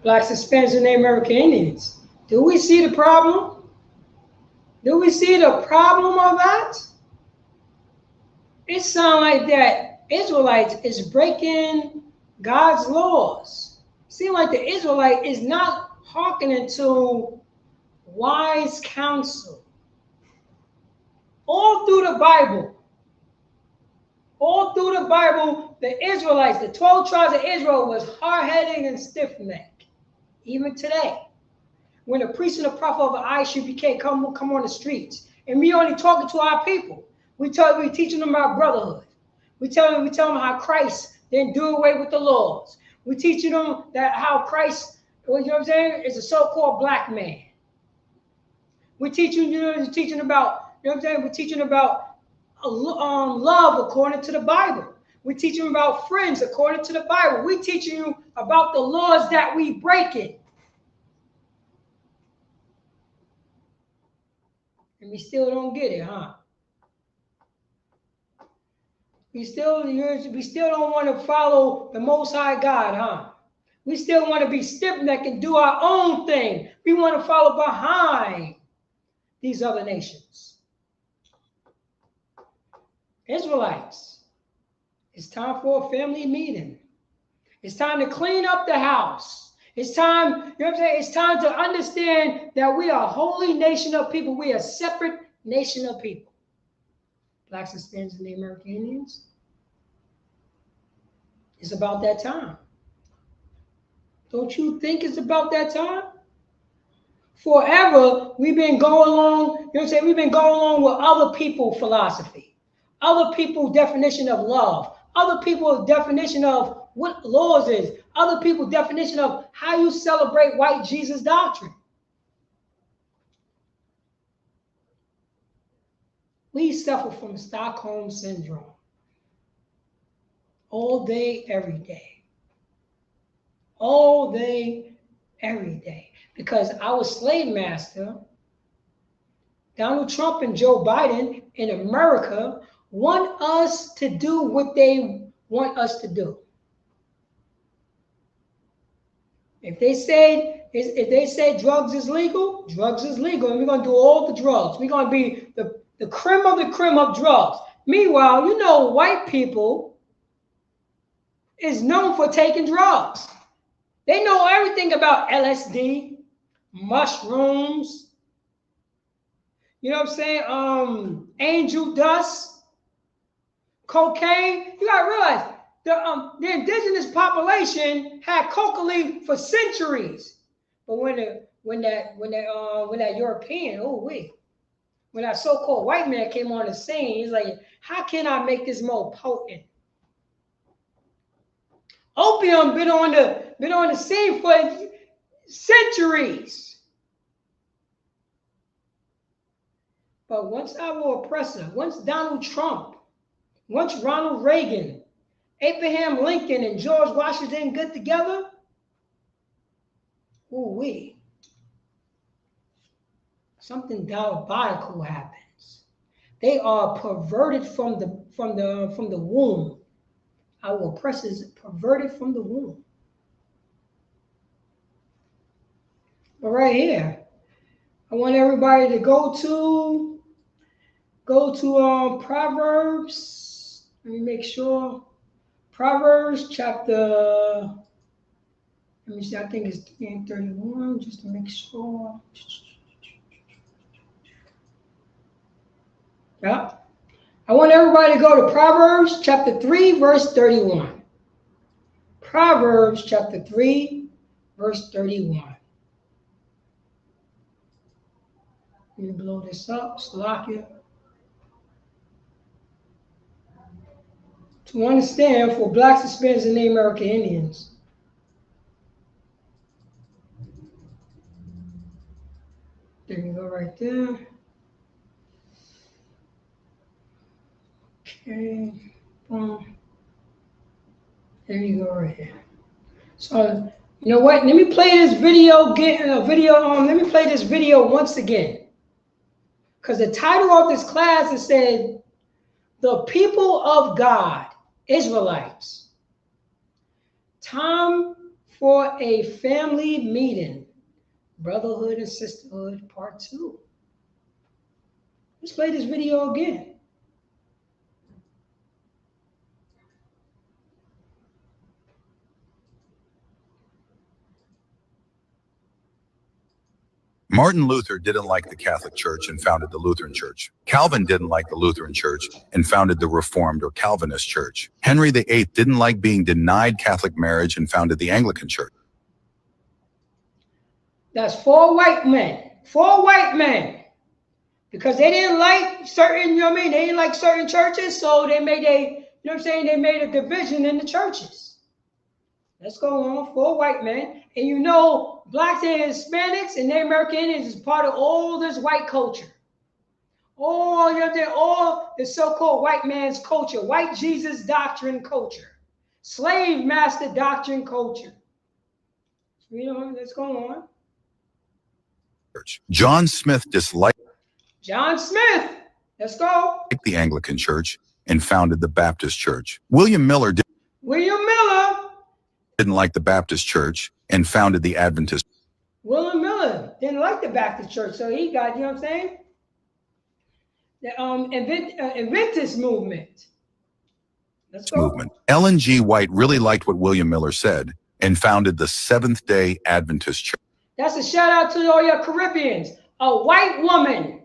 Blacks, Hispanics, and Native American Indians. Do we see the problem? Do we see the problem of that? It sounds like that Israelites is breaking God's laws. It seems like the Israelite is not hearkening to wise counsel. All through the Bible, the Israelites, the 12 tribes of Israel was hard-headed and stiff-necked. Even today, when the priest and the prophet of the ISUPK come on the streets, and we only talking to our people, we teaching them about brotherhood. We tell them how Christ didn't do away with the laws. We teaching them that how Christ, you know what I'm saying, is a so-called black man. We teaching about, you know what I'm saying, we're teaching about love according to the Bible. We're teaching about friends according to the Bible. We're teaching you about the laws that we break it. And we still don't get it, huh? We still don't want to follow the Most High God, huh? We still want to be stiff-necked and do our own thing. We want to follow behind these other nations. Israelites. It's time for a family meeting. It's time to clean up the house. It's time, you know what I'm saying? It's time to understand that we are a holy nation of people. We are a separate nation of people. Blacks, Hispanics, and Native American Indians. It's about that time. Don't you think it's about that time? Forever, we've been going along, you know what I'm saying? We've been going along with other people's philosophy, other people's definition of love, other people's definition of what laws is, other people's definition of how you celebrate white Jesus doctrine. We suffer from Stockholm syndrome all day, every day. All day, every day. Because our slave master, Donald Trump and Joe Biden in America, want us to do what they want us to do. If they say drugs is legal, drugs is legal, and we're gonna do all the drugs. We're gonna be the creme of drugs. Meanwhile, you know, white people is known for taking drugs. They know everything about LSD, mushrooms, you know what I'm saying? Angel dust. cocaine. You gotta realize the indigenous population had coca leaf for centuries, but when that European, when that so-called white man came on the scene, he's like, how can I make this more potent? Opium been on the scene for centuries. But once our oppressor, once Donald Trump, once Ronald Reagan, Abraham Lincoln, and George Washington get together, something diabolical happens. They are perverted from the womb. Our oppressors perverted from the womb. But right here, I want everybody to go to Proverbs. Let me make sure. Proverbs chapter, let me see, I think it's 31, just to make sure. Yeah. I want everybody to go to Proverbs chapter 3, verse 31. Proverbs chapter 3, verse 31. Let me blow this up, Slovakia. To understand, for blacks, Hispanics, and Native American Indians. There you go, right there. Okay, boom. There you go, right here. So, you know what? Let me play this video. Let me play this video once again, because the title of this class is said, "The People of God, Israelites. Time for a family meeting. Brotherhood and Sisterhood Part 2." Let's play this video again. Martin Luther didn't like the Catholic Church and founded the Lutheran Church. Calvin didn't like the Lutheran Church and founded the Reformed or Calvinist Church. Henry VIII didn't like being denied Catholic marriage and founded the Anglican Church. That's 4 white men. 4 white men. Because they didn't like certain, they didn't like certain churches, so they made they made a division in the churches. Let's go on. 4 white men. And blacks and Hispanics and Native American Indians is part of all this white culture. All the so-called white man's culture, white Jesus doctrine culture, slave master doctrine culture. Let's go on. John Smith disliked Let's go. the Anglican Church and founded the Baptist Church. William Miller didn't like the Baptist Church and founded the Adventist. William Miller didn't like the Baptist Church, so he got, the Adventist movement. Let's go. Movement. Ellen G. White really liked what William Miller said and founded the Seventh-day Adventist Church. That's a shout out to all your Caribbeans. A white woman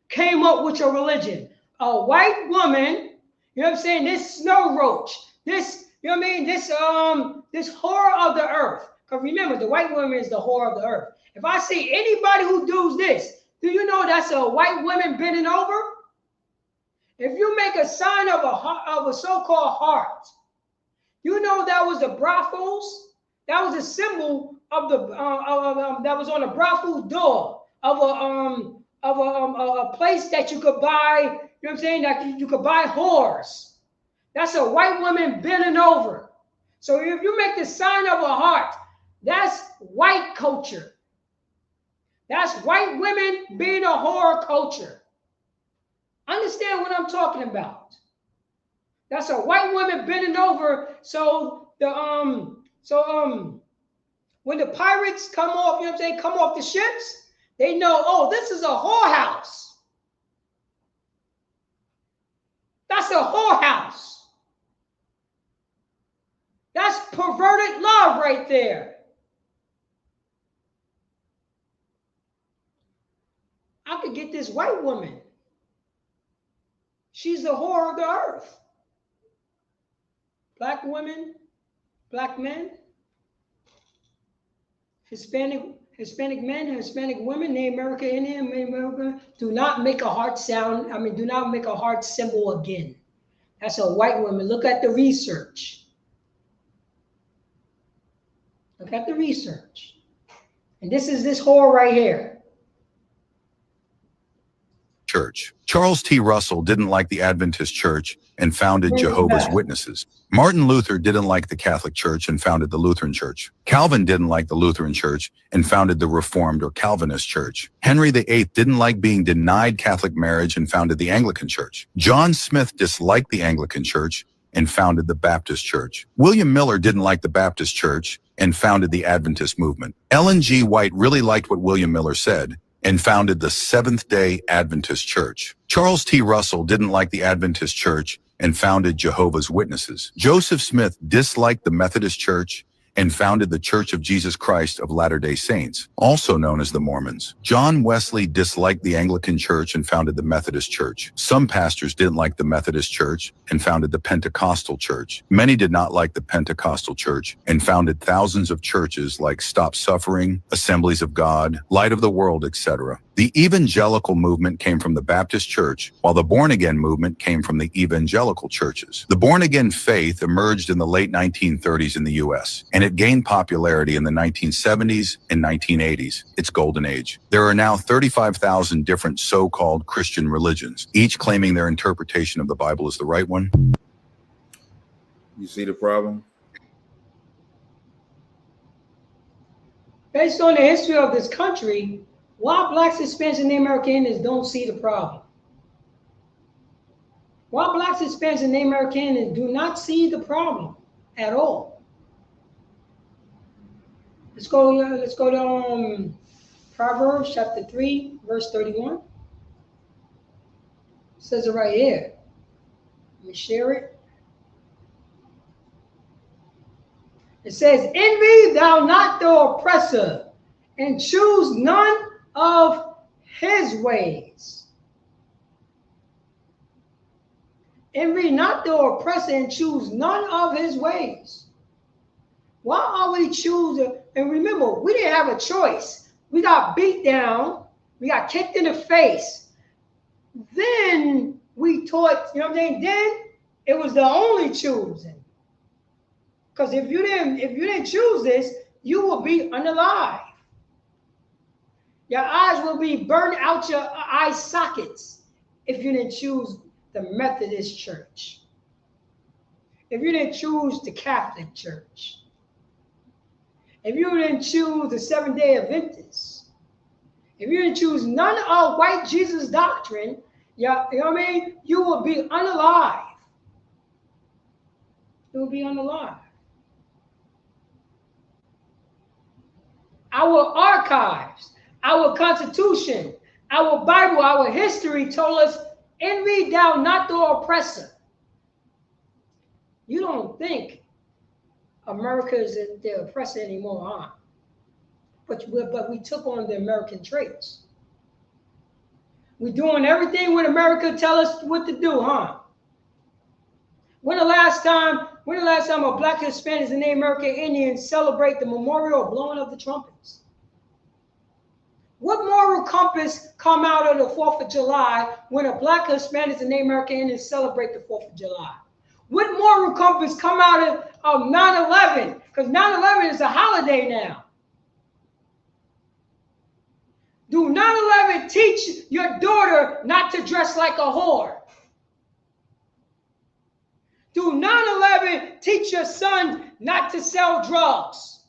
came up with your religion. A white woman, this snow roach, this this whore of the earth. Because remember, the white woman is the whore of the earth. If I see anybody who does this, do you know that's a white woman bending over? If you make a sign of a so-called heart, that was the brothels. That was a symbol of the that was on a brothel door of a place that you could buy. That you could buy whores. That's a white woman bending over. So if you make the sign of a heart, that's white culture. That's white women being a whore culture. Understand what I'm talking about? That's a white woman bending over. So when the pirates come off, come off the ships, they know, oh, this is a whorehouse. That's a whorehouse. That's perverted love right there. I could get this white woman. She's the whore of the earth. black women, black men, Hispanic men, Hispanic women, Native American Indian, Native American, do not make a heart sound. I mean, do not make a heart symbol again. That's a white woman. Look at the research. Look at the research. And this is this whore right here. Church. Charles T. Russell didn't like the Adventist Church and founded Jehovah's Witnesses. Martin Luther didn't like the Catholic Church and founded the Lutheran Church. Calvin didn't like the Lutheran Church and founded the Reformed or Calvinist Church. Henry VIII didn't like being denied Catholic marriage and founded the Anglican Church. John Smith disliked the Anglican Church and founded the Baptist Church. William Miller didn't like the Baptist Church and founded the Adventist movement. Ellen G. White really liked what William Miller said and founded the Seventh-day Adventist Church. Charles T. Russell didn't like the Adventist Church and founded Jehovah's Witnesses. Joseph Smith disliked the Methodist Church and founded the Church of Jesus Christ of Latter-day Saints, also known as the Mormons. John Wesley disliked the Anglican Church and founded the Methodist Church. Some pastors didn't like the Methodist Church and founded the Pentecostal Church. Many did not like the Pentecostal Church and founded thousands of churches like Stop Suffering, Assemblies of God, Light of the World, etc. The evangelical movement came from the Baptist Church, while the born-again movement came from the evangelical churches. The born-again faith emerged in the late 1930s in the U.S., and it gained popularity in the 1970s and 1980s, its golden age. There are now 35,000 different so-called Christian religions, each claiming their interpretation of the Bible is the right one. You see the problem? Based on the history of this country, why blacks, Hispanics, and Native American Indians don't see the problem? Why blacks, Hispanics, and Native American Indians do not see the problem at all? Let's go to Proverbs chapter 3, verse 31. It says it right here. Let me share it. It says, envy thou not the oppressor, and choose none of his ways. Envy not the oppressor, and choose none of his ways. Why are we choosing? And remember, we didn't have a choice. We got beat down. We got kicked in the face. Then we taught, you know what I'm saying? Then it was the only choosing. Because if you didn't choose this, you will be unalive. Your eyes will be burned out your eye sockets if you didn't choose the Methodist Church. If you didn't choose the Catholic Church. If you didn't choose the Seventh-day Adventists. If you didn't choose none of white Jesus doctrine, you know what I mean? You will be unalive. You will be unalive. Our archives, our Constitution, our Bible, our history told us, envy thou not the oppressor. You don't think America is the oppressor anymore, huh? But we took on the American traits. We're doing everything what America tell us what to do, huh? When the last time a black, Hispanics, and Native American Indians celebrate the memorial of blowing of the trumpets? What moral compass come out of the 4th of July when a black, Hispanics, and Native American Indians celebrate the 4th of July? What moral compass come out of 9/11? Because 9/11 is a holiday now. Do 9/11 teach your daughter not to dress like a whore? Do 9/11 teach your son not to sell drugs?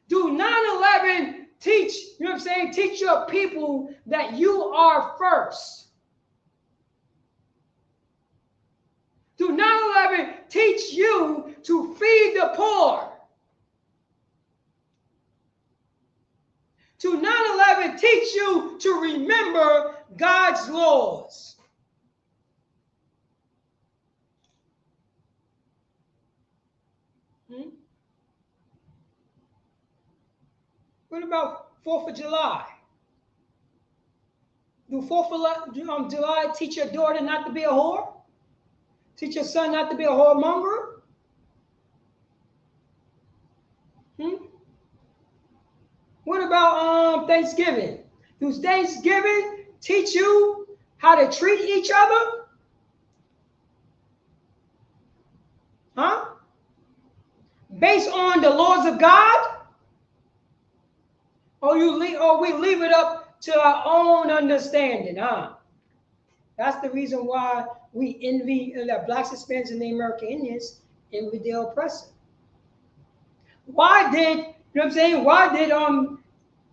Do 9/11 teach, you know what I'm saying, teach your people that you are first? Do 9/11 teach you to feed the poor? Do 9/11 teach you to remember God's laws? What about 4th of July? Do 4th of July teach your daughter not to be a whore? Teach your son not to be a whoremonger? What about Thanksgiving? Does Thanksgiving teach you how to treat each other? Huh? Based on the laws of God? Or we leave it up to our own understanding, huh? That's the reason why we envy the Blacks, Hispanics, and the American Indians envy their oppressor. Why did, you know what I'm saying? Why did almost,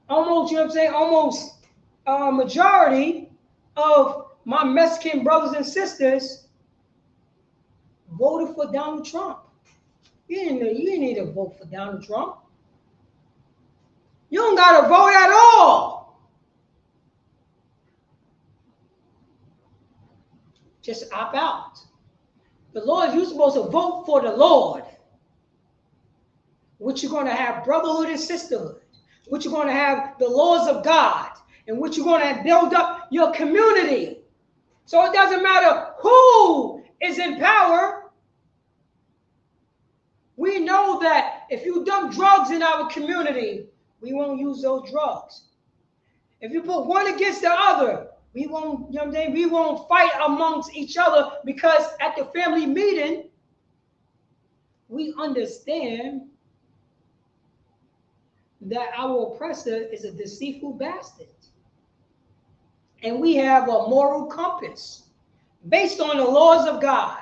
you know what I'm saying, almost a majority of my Mexican brothers and sisters voted for Donald Trump? You didn't need to vote for Donald Trump. You don't got to vote at all. Just opt out. The Lord, you're supposed to vote for the Lord. Which you're going to have brotherhood and sisterhood. Which you're going to have the laws of God. And which you're going to build up your community. So it doesn't matter who is in power. We know that if you dump drugs in our community, we won't use those drugs. If you put one against the other, we won't, you know what I'm saying? We won't fight amongst each other, because at the family meeting, we understand that our oppressor is a deceitful bastard. And we have a moral compass based on the laws of God.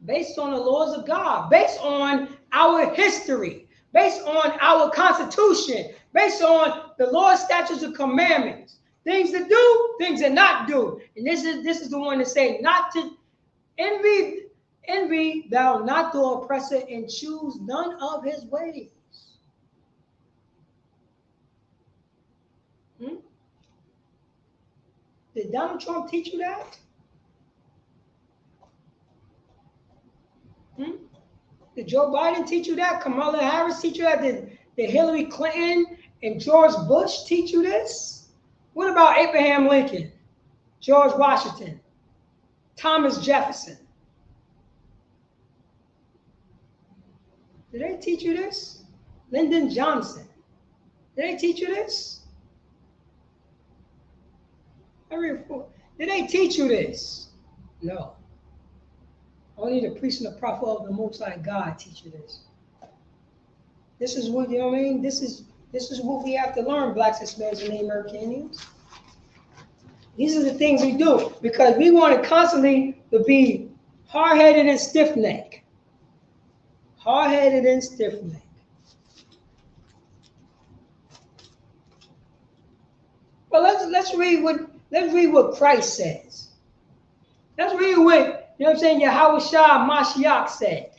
Based on the laws of God, based on our history, based on our Constitution, based on the law, statutes, and commandments, things to do, things to not do. And this is the one to say, not to envy thou not the oppressor, and choose none of his ways. Did Donald Trump teach you that? Did Joe Biden teach you that? Kamala Harris teach you that? Did Hillary Clinton and George Bush teach you this? What about Abraham Lincoln, George Washington, Thomas Jefferson? Did they teach you this? Lyndon Johnson. Did they teach you this? Did they teach you this? No. Only the priest and the prophet of the Most High God teach you this. This is what, you know what I mean? This is what we have to learn, Blacks, Hispanics, and Native American Indians. These are the things we do, because we want to constantly to be hard-headed and stiff-necked. Hard-headed and stiff-necked. Well, let's read what Christ says. Let's read what, you know what I'm saying, Yahushua Mashiach said.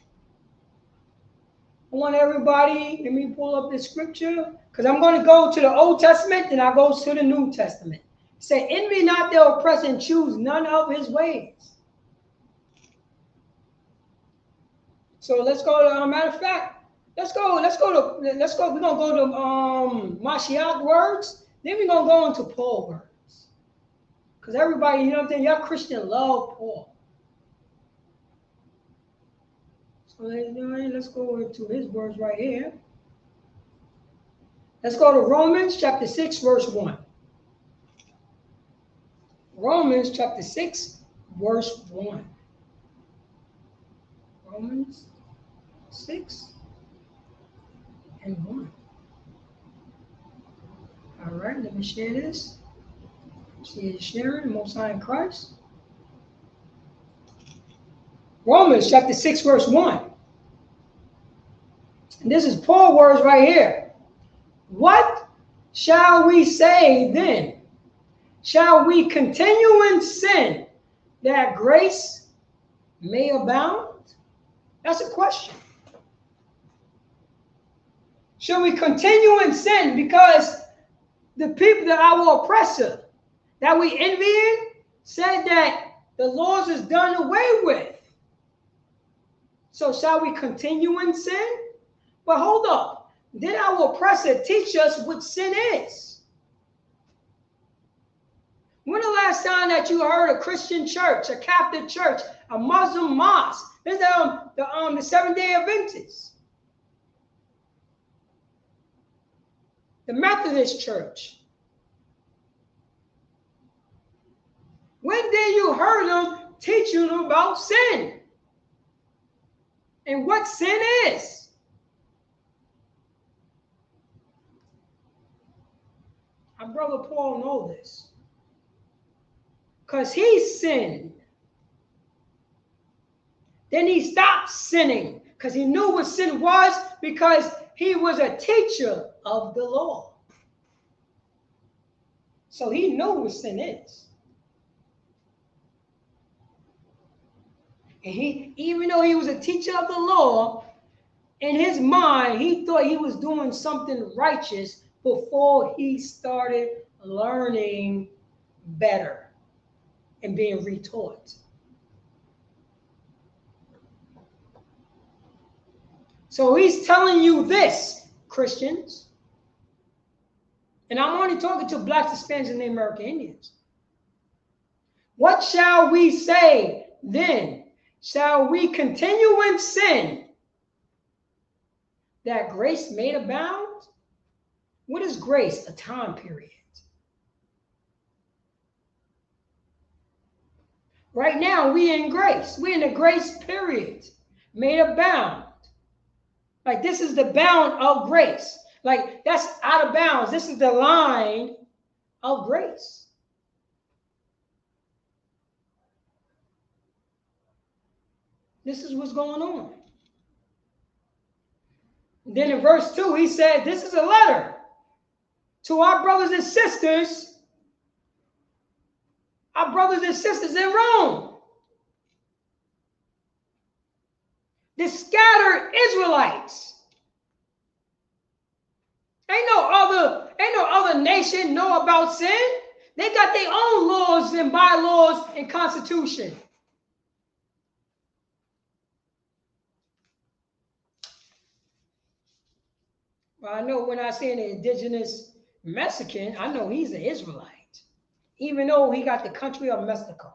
I want everybody, let me pull up this scripture, because I'm going to go to the Old Testament, then I go to the New Testament. It said, envy not the oppressor, and choose none of his ways. So let's go to, matter of fact, we're going to go to Mashiach words, then we're going to go into Paul words. Because everybody, you know what I'm saying, y'all Christian love Paul. So let's go into his words right here. Let's go to Romans chapter 6, verse 1. Romans chapter 6, verse 1. Romans 6 and 1. All right, let me share this. She is sharing Most High in Christ. Romans chapter 6, verse 1. And this is Paul's words right here. What shall we say then? Shall we continue in sin that grace may abound? That's a question. Shall we continue in sin because the people that our oppressor that we envy said that the laws is done away with? So shall we continue in sin? But hold up. Did our oppressor teach us what sin is? When the last time that you heard a Christian church, a Catholic church, a Muslim mosque? This is the Seventh-day Adventists, the Methodist church. When did you hear them teach you about sin and what sin is? Our brother Paul knows this, because he sinned. Then he stopped sinning because he knew what sin was, because he was a teacher of the law. So he knew what sin is. And even though he was a teacher of the law, in his mind, he thought he was doing something righteous before he started learning better and being retaught. So he's telling you this, Christians, and I'm only talking to blacks, Hispanics, and the American Indians. What shall we say then? Shall we continue in sin that grace may abound? What is grace? A time period. Right now, we in grace. We're in a grace period. Made abound. Like, this is the bound of grace. Like, that's out of bounds. This is the line of grace. This is what's going on. Then in verse 2, he said, this is a letter to our brothers and sisters in Rome. The scattered Israelites. Ain't no other nation know about sin. They got their own laws and bylaws and constitution. Well, I know when I say an indigenous Mexican, I know he's an Israelite, even though he got the country of Mexico.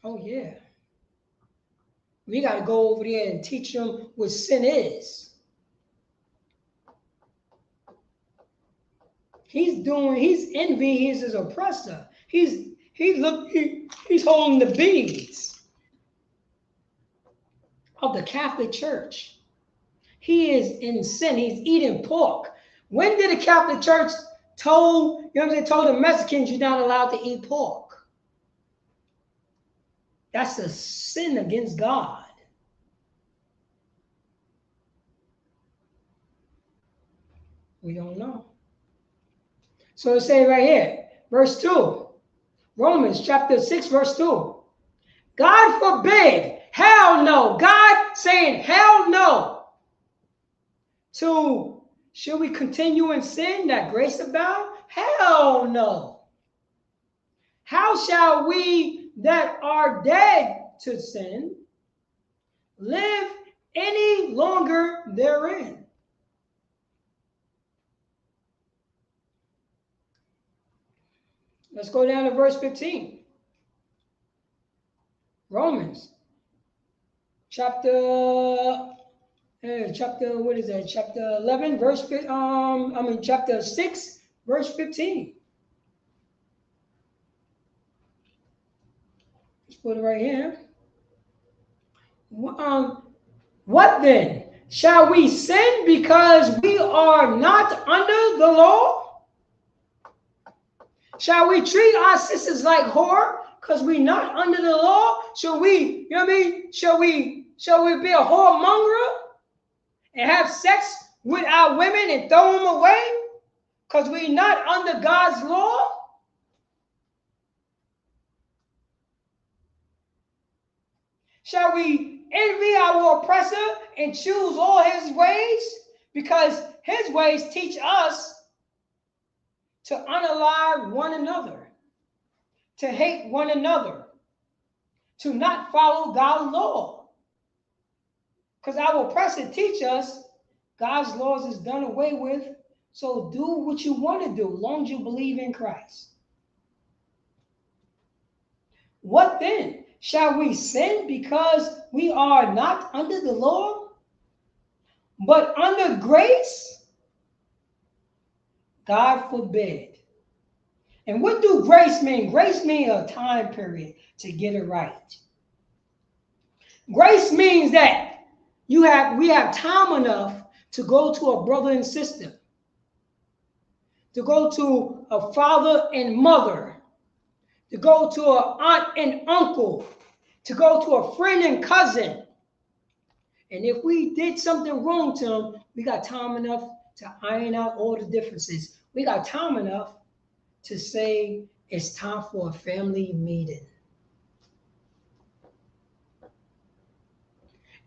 Oh, yeah. We got to go over there and teach them what sin is. He's envying, he's his oppressor. He's holding the beads of the Catholic Church. He is in sin. He's eating pork. When did the Catholic Church told the Mexicans you're not allowed to eat pork? That's a sin against God. We don't know. So it says right here, verse 2, Romans chapter 6, verse 2. God forbid, hell no. God saying hell no. Should we continue in sin that grace abound? Hell no. How shall we that are dead to sin live any longer therein? Let's go down to verse 15. Romans chapter what is that? Chapter 11 verse chapter 6 verse 15. Let's put it right here. What then? Shall we sin because we are not under the law? Shall we treat our sisters like whore because we're not under the law? Shall we, Shall we be a whoremonger and have sex with our women and throw them away because we're not under God's law? Shall we envy our oppressor and choose all his ways? Because his ways teach us to unalive one another, to hate one another, to not follow God's law. Because our oppressor teach us God's laws is done away with. So do what you want to do, as long as you believe in Christ. What then? Shall we sin because we are not under the law, but under grace? God forbid. And what do grace mean? Grace means a time period to get it right. Grace means that we have time enough to go to a brother and sister, to go to a father and mother, to go to an aunt and uncle, to go to a friend and cousin. And if we did something wrong to them, we got time enough to iron out all the differences. We got time enough to say it's time for a family meeting.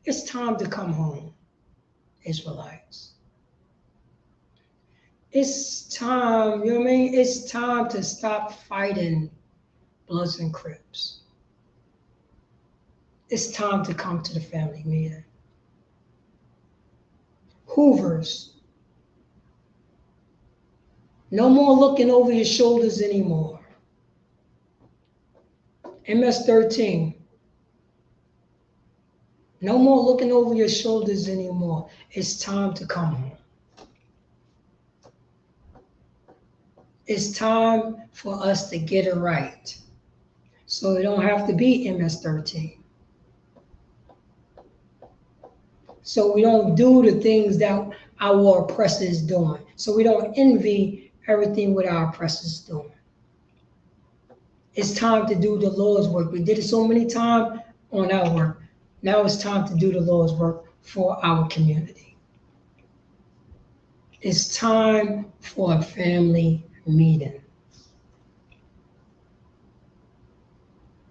It's time to come home, Israelites. It's time, you know what I mean? It's time to stop fighting Bloods and Crips. It's time to come to the family meeting. Hoovers. No more looking over your shoulders anymore. MS-13. No more looking over your shoulders anymore. It's time to come home. It's time for us to get it right. So it don't have to be MS-13. So we don't do the things that our oppressor is doing. So we don't envy everything what our oppressor is doing. It's time to do the Lord's work. We did it so many times on our work. Now it's time to do the Lord's work for our community. It's time for a family meeting.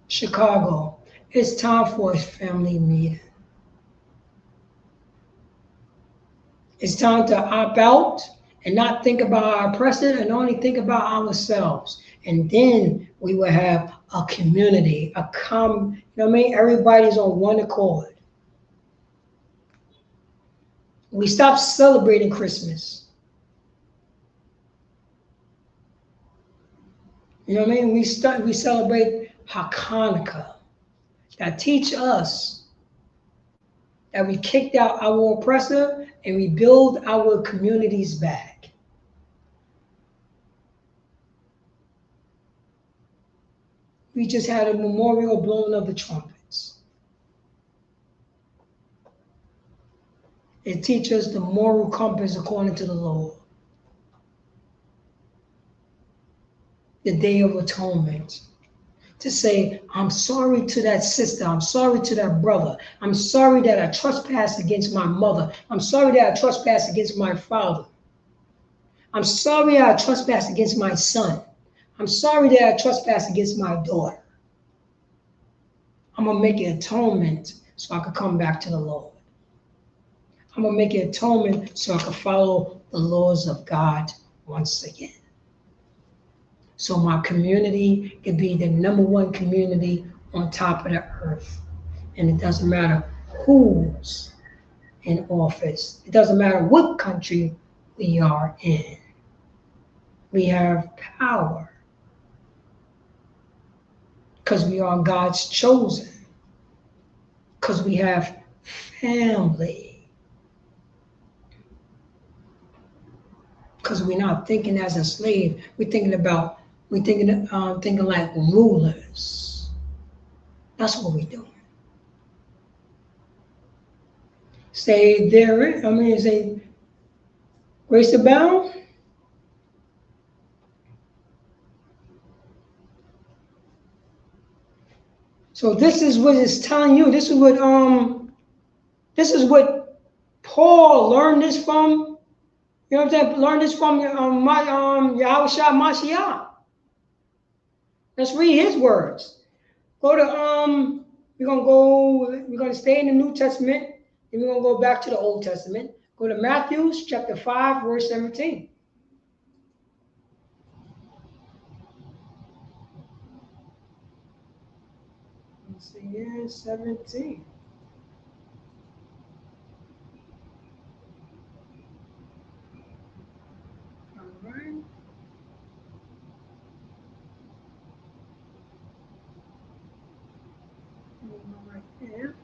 Chicago, it's time for a family meeting. It's time to opt out and not think about our oppressor and only think about ourselves. And then we will have a community, you know what I mean? Everybody's on one accord. We stop celebrating Christmas. You know what I mean? We celebrate Hanukkah. That teach us that we kicked out our oppressor and we build our communities back. We just had a memorial blowing of the trumpets. It teaches us the moral compass according to the Lord. The Day of Atonement. To say, I'm sorry to that sister. I'm sorry to that brother. I'm sorry that I trespassed against my mother. I'm sorry that I trespassed against my father. I'm sorry that I trespassed against my son. I'm sorry that I trespassed against my daughter. I'm going to make an atonement so I can come back to the Lord. I'm going to make an atonement so I can follow the laws of God once again. So my community can be the #1 community on top of the earth. And it doesn't matter who's in office. It doesn't matter what country we are in. We have power because we are God's chosen. Because we have family. Because we're not thinking as a slave. We're thinking like rulers. That's what we're doing. Say grace abound. So this is what it's telling you. This is what Paul learned this from. You know what I'm saying? Learn this from Yahushua Mashiach. Let's read his words. Go to we're gonna stay in the New Testament, and we're gonna go back to the Old Testament. Go to Matthew chapter 5, verse 17. Let's see here, 17. Right there.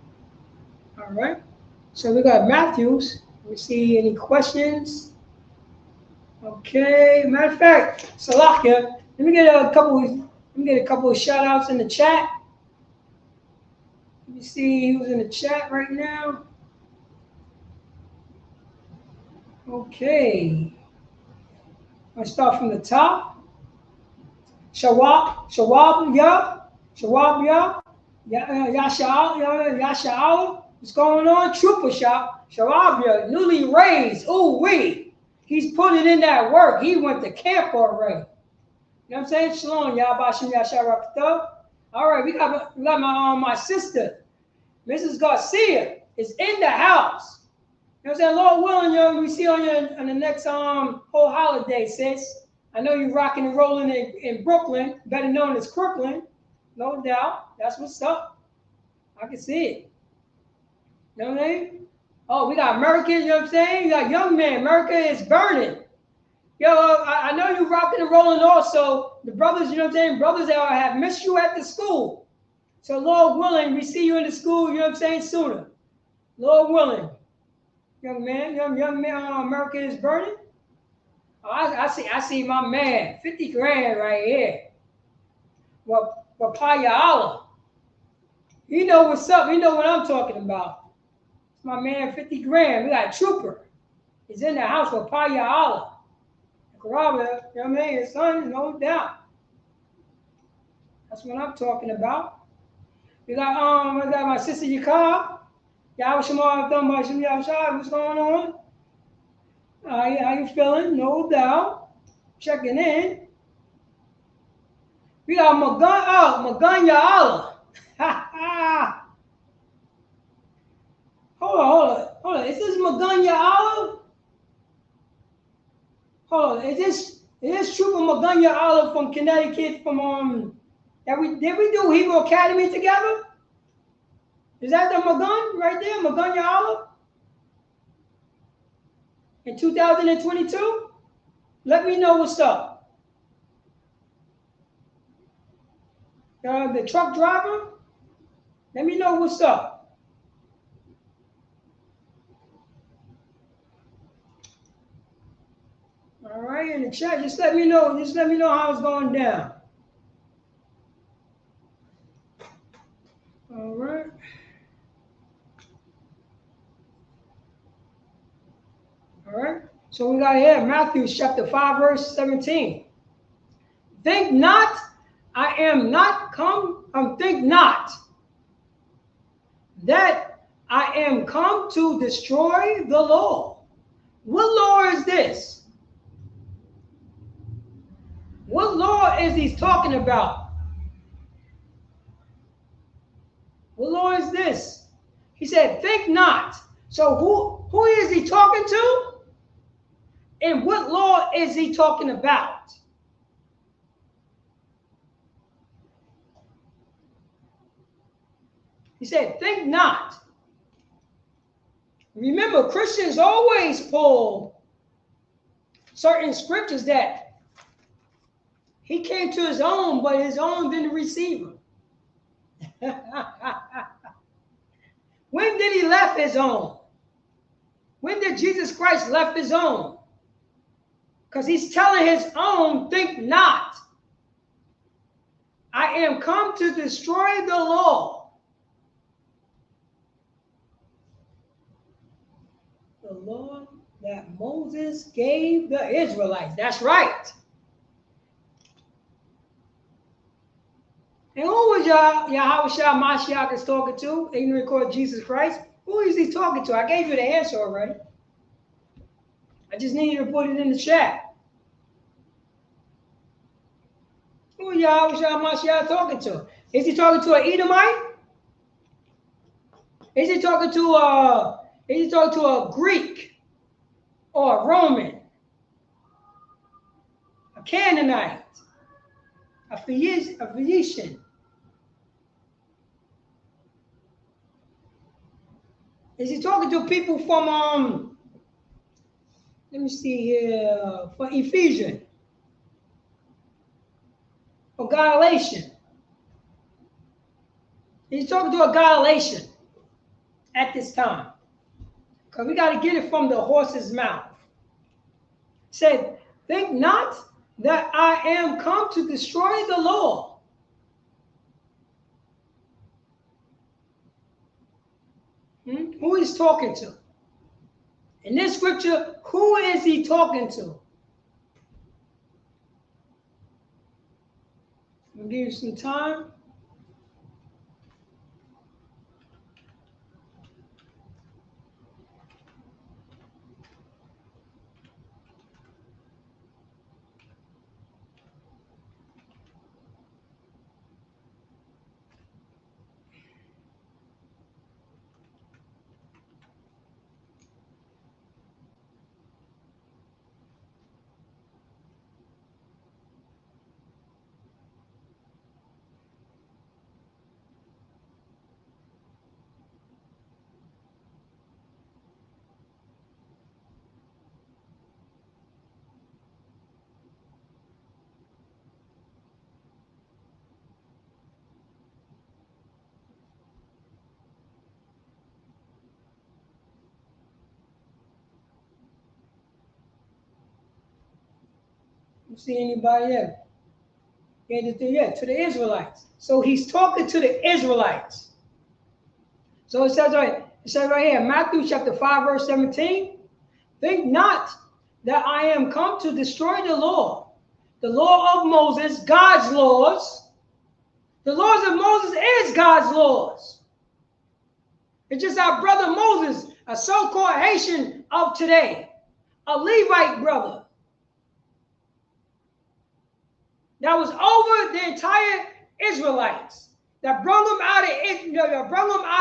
All right. So we got Matthews. Let me see any questions. Okay. Matter of fact, Salakia, let me get a couple of shout outs in the chat. Let me see who's in the chat right now. Okay. I'll start from the top. Shawab, Yasha'al. What's going on? Trooper Shop, Shawab, newly raised. Ooh wee. He's putting in that work. He went to camp already. You know what I'm saying? Shalom, Yabashim Yasharakta. All right, we got my sister, Mrs. Garcia, is in the house. You know what I'm saying? Lord willing, we see on you on the next whole holiday, sis. I know you're rocking and rolling in Brooklyn, better known as Crooklyn. No doubt. That's what's up. I can see it. You know what I mean? Oh, we got America, you know what I'm saying? You got young man. America is burning. Yo, I know you rocking and rolling also. The brothers, you know what I'm saying? Brothers that have missed you at the school. So Lord willing, we see you in the school, you know what I'm saying, sooner. Lord willing. Young man, America is burning. Oh, I see my man, 50 grand right here. Wapaya Allah. You know what's up. You know what I'm talking about. It's my man, 50 grand. We got a trooper. He's in the house with Wapaya Allah. Karaba, you know what I mean? His son, no doubt. That's what I'm talking about. We got my sister Yakab. What's going on? How you feeling? No doubt. Checking in. We got Magan Ya'ala. Hold on. Is this Magan Ya'ala? Hold on. Is this Trooper Magan Ya'ala from Connecticut? From did we do Hebrew Academy together? Is that the Magan right there? Magan Ya'ala? In 2022? Let me know what's up. The truck driver? Let me know what's up. All right, in the chat, just let me know how it's going down. All right. All right. So we got here Matthew chapter 5, verse 17. Think not, I am not come, think not that I am come to destroy the law. What law is this? What law is he talking about? What law is this? He said, think not. So who is he talking to? And what law is he talking about? He said, think not. Remember, Christians always pull certain scriptures that he came to his own, but his own didn't receive him. When did he left his own? When did Jesus Christ left his own? Because he's telling his own, think not. I am come to destroy the law. The law that Moses gave the Israelites. That's right. And who was Yahweh Mashiach is talking to? Ignorant called Jesus Christ. Who is he talking to? I gave you the answer already. I just need you to put it in the chat. Who is Yahweh Mashiach talking to? Is he talking to an Edomite? Is he talking to a Greek or a Roman? A Canaanite? A Phoenician? Is he talking to people from let me see here, for Ephesians or Galatians? He's talking to a Galatian at this time. Because we got to get it from the horse's mouth. He said, think not that I am come to destroy the law. Who he's talking to? In this scripture, who is he talking to? I'll give you some time. You see anybody there? Yeah, to the Israelites. So he's talking to the Israelites. So it says right here, Matthew chapter 5, verse 17. Think not that I am come to destroy the law of Moses, God's laws. The laws of Moses is God's laws. It's just our brother Moses, a so-called Haitian of today, a Levite brother, that was over the entire Israelites, that brought them out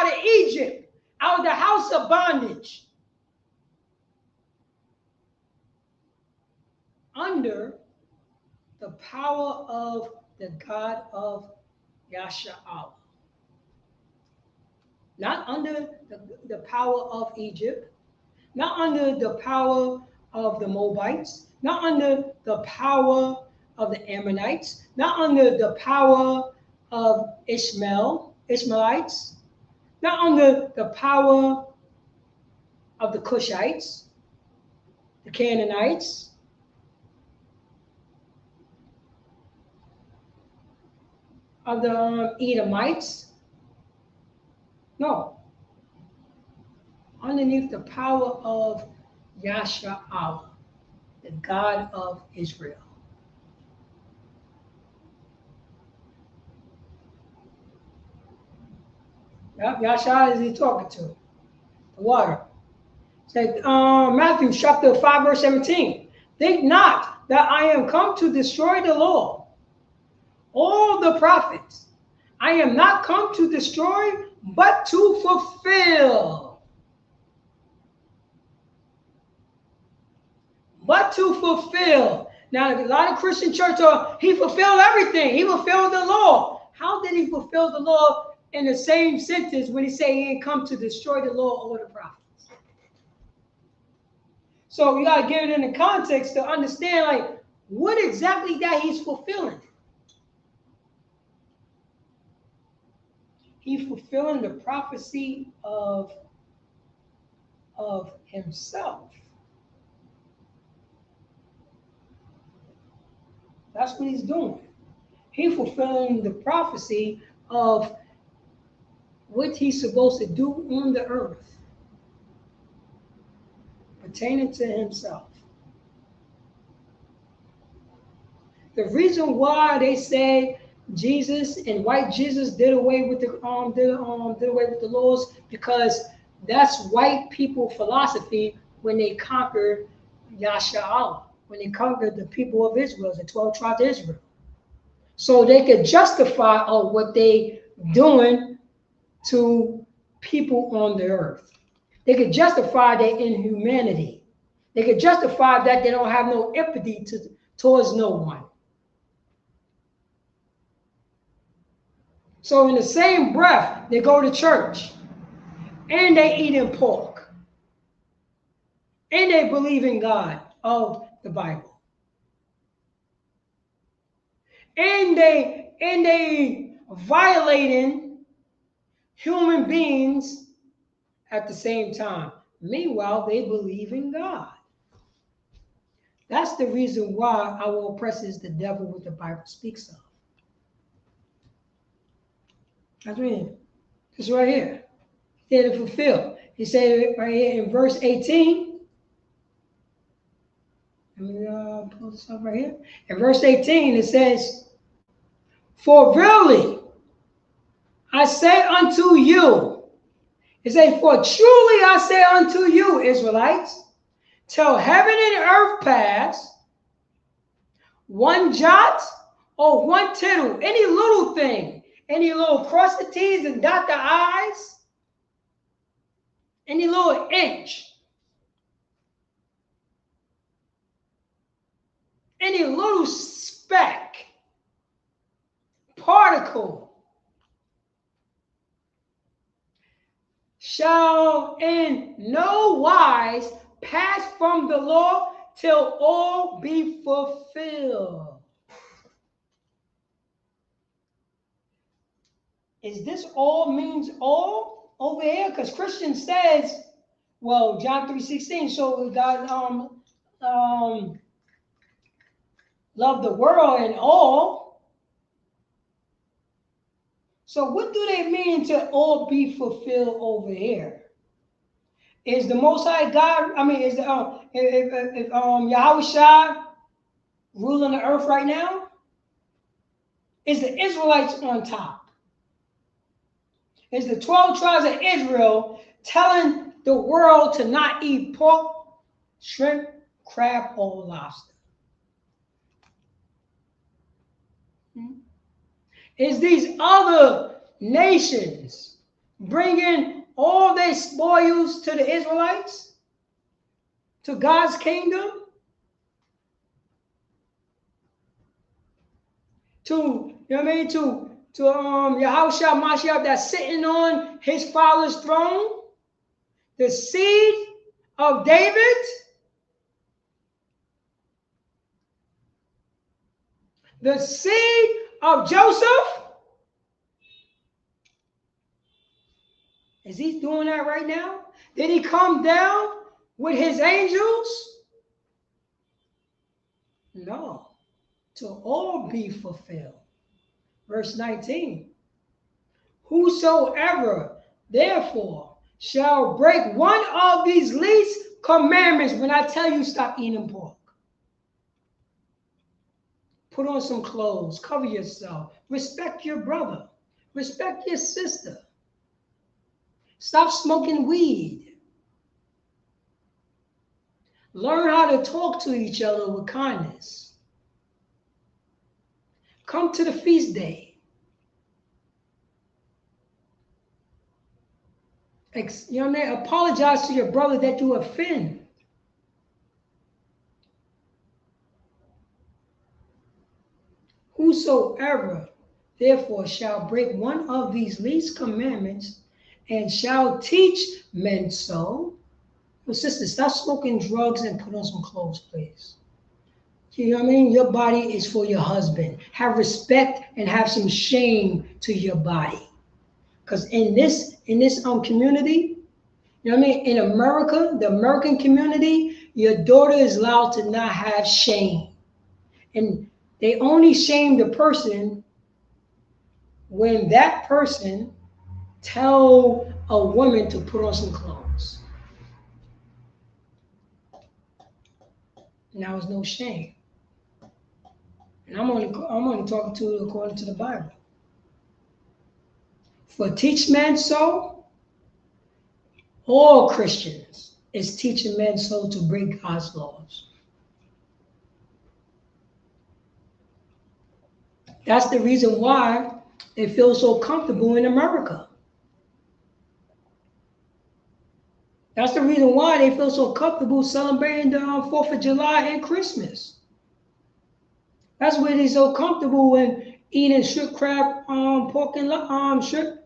of Egypt, out of the house of bondage, under the power of the God of Yasha'al. Not under the power of Egypt, not under the power of the Moabites, not under the power of the Ammonites, not under the power of Ishmaelites, not under the power of the Cushites, the Canaanites, of the Edomites. No. Underneath the power of Yasha'al, the God of Israel. Yep, Yasha'al is he talking to? The water. Say, Matthew chapter 5, verse 17. Think not that I am come to destroy the law, all the prophets. I am not come to destroy, but to fulfill. But to fulfill. Now, a lot of Christian churches he fulfilled everything. He fulfilled the law. How did he fulfill the law in the same sentence when he said he ain't come to destroy the law or the prophets? So we got to get it in the context to understand, like, what exactly that he's fulfilling. He's fulfilling the prophecy of himself. That's what he's doing. He's fulfilling the prophecy of what he's supposed to do on the earth, pertaining to himself. The reason why they say Jesus and white Jesus did away with the laws, because that's white people philosophy when they conquered Yasha'al, when they conquered the people of Israel, the 12 tribes of Israel. So they could justify what they doing to people on the earth. They could justify their inhumanity. They could justify that they don't have no empathy towards no one. So in the same breath, they go to church and they eating pork and they believe in God of the Bible. And they violating human beings at the same time. Meanwhile, they believe in God. That's the reason why our oppressor is the devil, what the Bible speaks of. That's right. It's right here. He did it fulfill. He said it right here in verse 18. Let me pull this up right here. In verse 18, it says, "For verily I say unto you," it says, "For truly I say unto you, Israelites, till heaven and earth pass, one jot or one tittle," any little thing, any little cross the T's and dot the I's, any little inch, any little speck, particle, shall in no wise pass from the law till all be fulfilled. Is this all means all over here? Because Christian says, well, John 3:16, so God love the world and all. So what do they mean to all be fulfilled over here? Is the Most High God, I mean, is the Yahweh Shai ruling the earth right now? Is the Israelites on top? Is the 12 tribes of Israel telling the world to not eat pork, shrimp, crab, or lobster? Is these other nations bringing all their spoils to the Israelites, to God's kingdom, to, you know what I mean, to Yahushua Mashiach that's sitting on his father's throne, the seed of David, the seed of Joseph? Is he doing that right now? Did he come down with his angels? No, to all be fulfilled. Verse 19, "Whosoever therefore shall break one of these least commandments," when I tell you stop eating pork, put on some clothes, cover yourself, respect your brother, respect your sister, stop smoking weed, learn how to talk to each other with kindness, come to the feast day, you know what I mean? Apologize to your brother that you offend. "Whosoever therefore shall break one of these least commandments and shall teach men so." Well, sister, stop smoking drugs and put on some clothes, please. You know what I mean? Your body is for your husband. Have respect and have some shame to your body. Because in this community, you know what I mean? In America, the American community, your daughter is allowed to not have shame. And they only shame the person when that person tell a woman to put on some clothes. Now there's no shame. And I'm only talking to you according to the Bible. For teach men so, all Christians is teaching men so to break God's laws. That's the reason why they feel so comfortable in America. That's the reason why they feel so comfortable celebrating the 4th of July and Christmas. That's why they're so comfortable in eating shrimp, crab, pork, and lobster,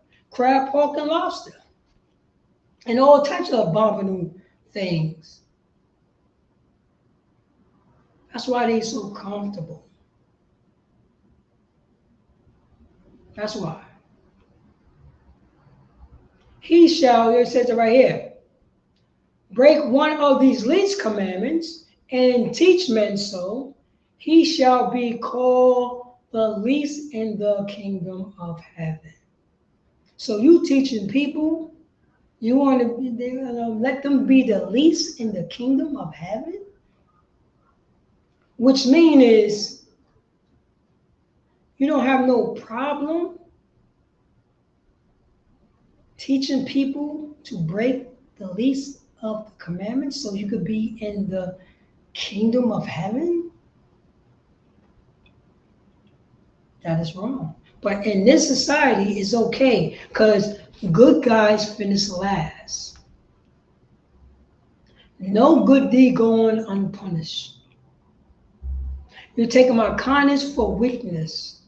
and all types of abominable things. That's why they're so comfortable. That's why. he shall, it says it right here, break one of these least commandments and teach men so, he shall be called the least in the kingdom of heaven. So you teaching people, you want to let them be the least in the kingdom of heaven? Which means is you don't have no problem teaching people to break the least of the commandments so you could be in the kingdom of heaven? That is wrong. But in this society, it's okay because good guys finish last. No good deed going unpunished. You take them out of kindness for weakness.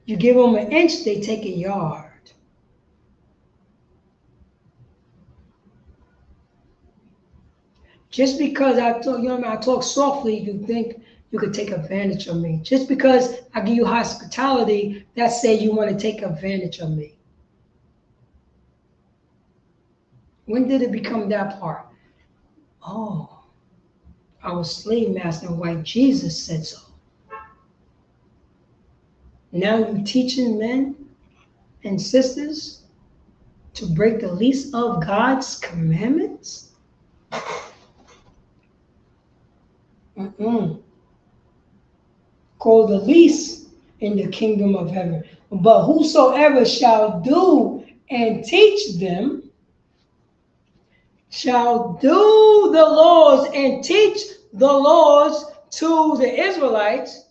You give them an inch, they take a yard. Just because I talk softly, you think you could take advantage of me. Just because I give you hospitality, that say you want to take advantage of me. When did it become that part? Oh, our slave master and white Jesus said so. Now you're teaching men and sisters to break the least of God's commandments? Called the least in the kingdom of heaven. But whosoever shall do and teach them, shall do the laws and teach the laws to the Israelites,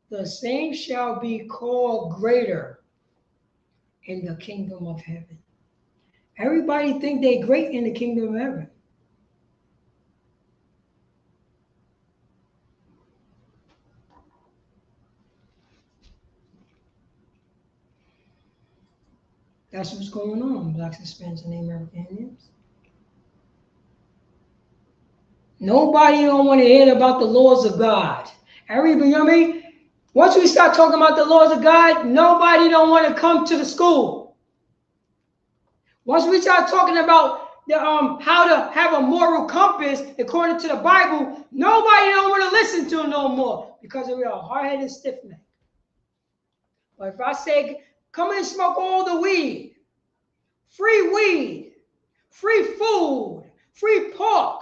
the same shall be called greater in the kingdom of heaven. Everybody think they're great in the kingdom of heaven. That's what's going on, Blacks, Hispanics, and American Indians. Nobody don't want to hear about the laws of God. Everybody, you know what I mean? Once we start talking about the laws of God, nobody don't want to come to the school. Once we start talking about the, how to have a moral compass according to the Bible, nobody don't want to listen to it no more because we are hard-headed, stiff-necked. But if I say, come and smoke all the weed, free food, free pork,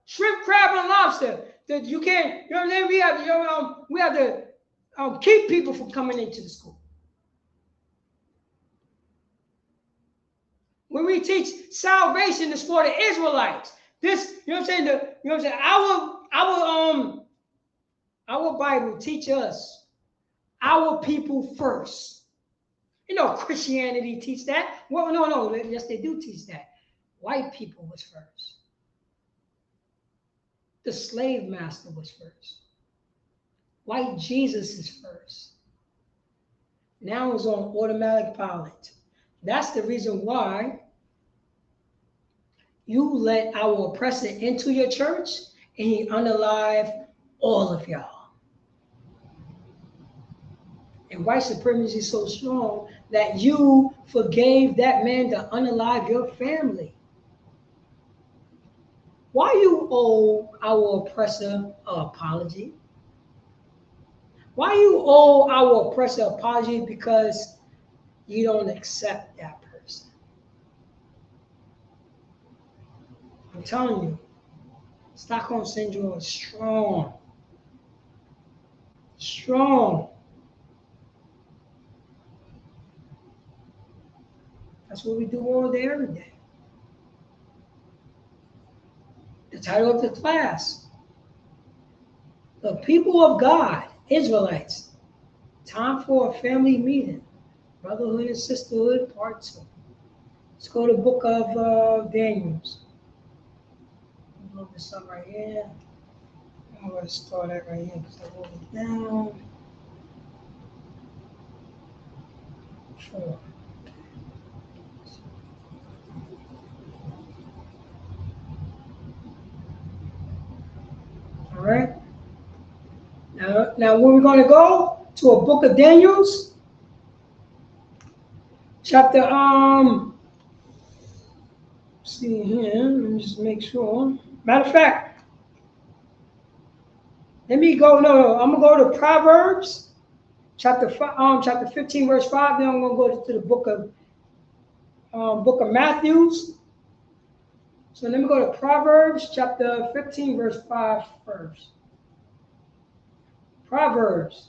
shrimp, crab, and lobster, that you can't, you know what I mean? We have to keep people from coming into the school. When we teach salvation is for the Israelites. This, you know what I'm saying? Our Bible teach us our people first. You know, Christianity teach that. Well, no, yes, they do teach that. White people was first. The slave master was first. White Jesus is first. Now it's on automatic pilot. That's the reason why you let our oppressor into your church and he unalive all of y'all. And white supremacy is so strong that you forgave that man to unalive your family. Why you owe our oppressor an apology? Why you owe our oppressor an apology? Because you don't accept that person. I'm telling you, Stockholm Syndrome is strong. Strong. That's what we do all day, every day. The title of the class, The People of God, Israelites, Time for a Family Meeting, Brotherhood and Sisterhood Part 2. Let's go to the book of Daniels. Look this up right here. I'm going to start that right here because I wrote it down. 4. All right. Now where we're going to go to a book of Daniels, chapter, see here, let me just make sure. Matter of fact, let me go, no, I'm gonna go to Proverbs, chapter 15, verse 5, then I'm gonna go to the book of Matthews. So let me go to Proverbs, chapter 15, verse 5 first. Proverbs,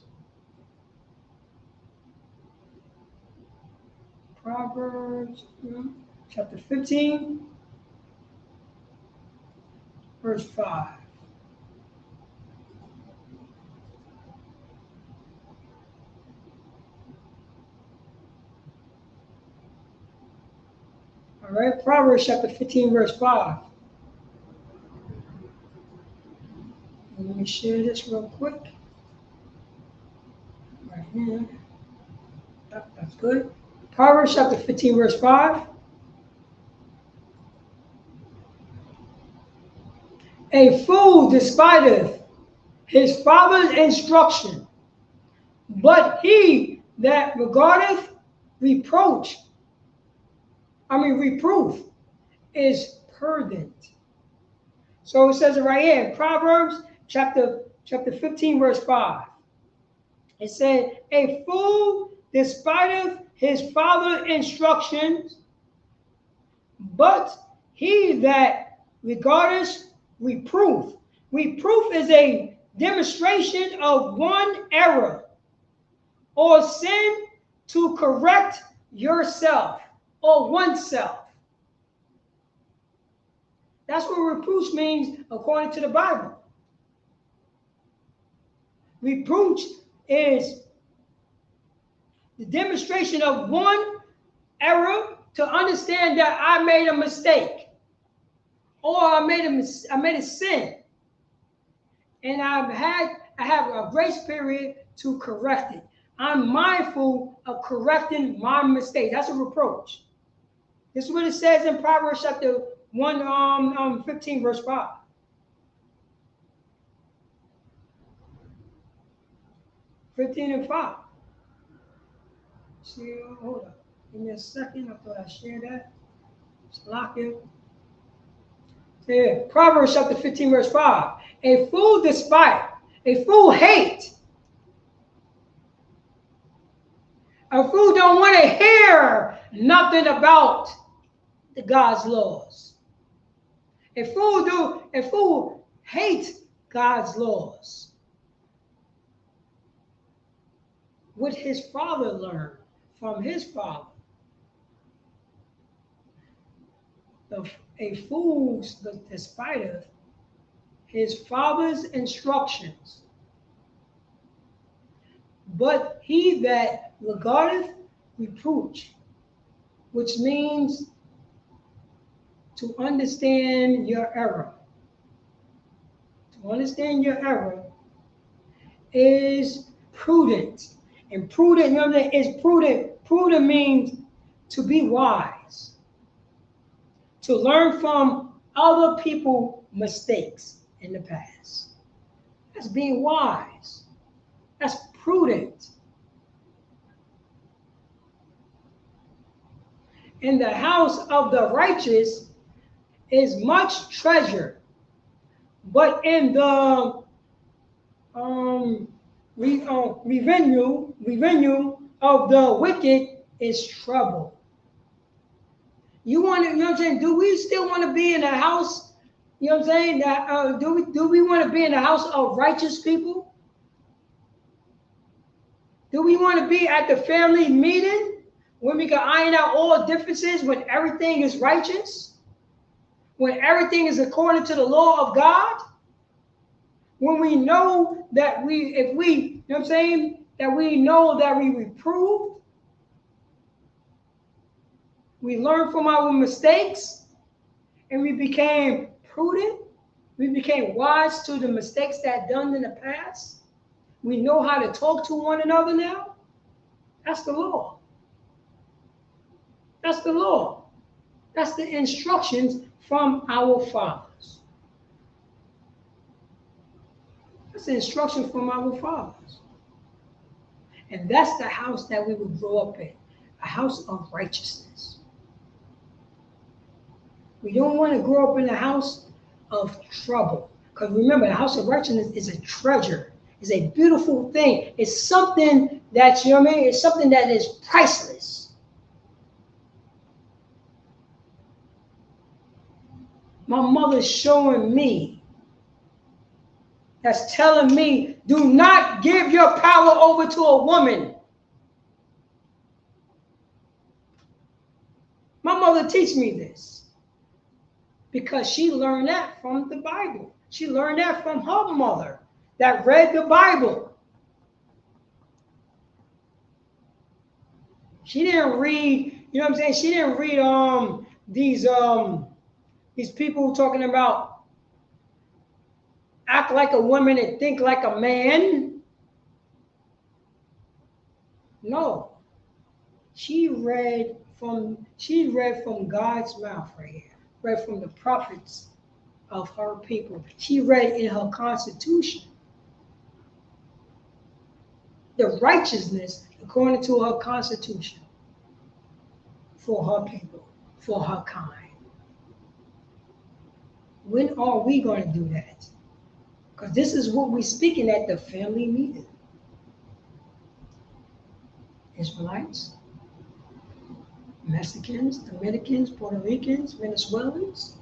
chapter 15, verse 5. All right, Proverbs chapter 15, verse 5. Let me share this real quick. Right here. That's good. Proverbs chapter 15, verse 5. A fool despiseth his father's instruction, but he that regardeth reproof is prudent. So it says it right here in Proverbs chapter 15, verse 5. It said, a fool despiseth his father's instructions, but he that regardeth reproof. Reproof is a demonstration of one error or sin to correct yourself or oneself. That's what reproof means according to the Bible. Reproof is the demonstration of one error to understand that I made a mistake or I made a sin, and I have a grace period to correct it. I'm mindful of correcting my mistake. That's a reproach. This is what it says in Proverbs chapter 15, verse 5. and 5. See, hold up. Give me a second. I thought I shared that. Just lock it. Yeah. Proverbs chapter 15, verse 5. A fool despite, a fool hate. A fool don't want to hear nothing about the God's laws. A fool hates God's laws. What his father learned from his father. A fool despiteth his father's instructions, but he that regardeth reproach, which means to understand your error. To understand your error is prudent. And prudent, you know what I mean, is prudent. Prudent means to be wise. To learn from other people's mistakes in the past. That's being wise. That's prudent. In the house of the righteous is much treasure, but in the revenue of the wicked is trouble. You want to, you know what I'm saying? Do we still want to be in a house? You know what I'm saying? That do we want to be in a house of righteous people? Do we want to be at the family meeting when we can iron out all differences, when everything is righteous, when everything is according to the law of God? When we know that if we, you know what I'm saying, that we know that we reprove, we learn from our mistakes, and we became prudent, we became wise to the mistakes that done in the past. We know how to talk to one another now. That's the law. That's the law. That's the instructions from our fathers. That's the instruction from our fathers. And that's the house that we would grow up in. a house of righteousness. We don't want to grow up in a house of trouble. Because remember, the house of righteousness is a treasure. It's a beautiful thing. It's something that, you know what I mean? It's something that is priceless. My mother's showing me, that's telling me, do not give your power over to a woman. My mother teach me this because she learned that from the Bible. She learned that from her mother that read the Bible. She didn't read, you know what I'm saying? She didn't read these people talking about act like a woman and think like a man. No. She read from God's mouth right here. Read from the prophets of her people. She read in her constitution the righteousness according to her constitution for her people, for her kind. When are we going to do that? Because this is what we're speaking at the family meeting. Israelites, Mexicans, Dominicans, Puerto Ricans, Venezuelans,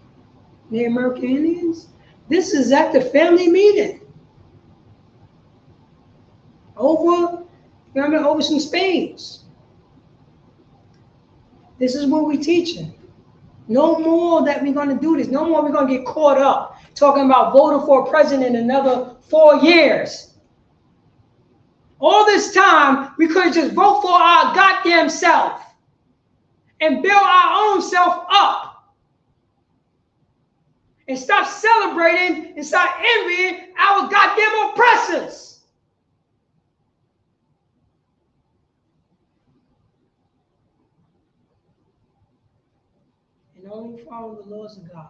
Native American Indians. This is at the family meeting. Over some spades. This is what we're teaching. No more that we're going to do this. No more we're going to get caught up talking about voting for a president another 4 years. All this time, we could just vote for our goddamn self and build our own self up. And stop celebrating and start envying our goddamn oppressors. And only follow the laws of God.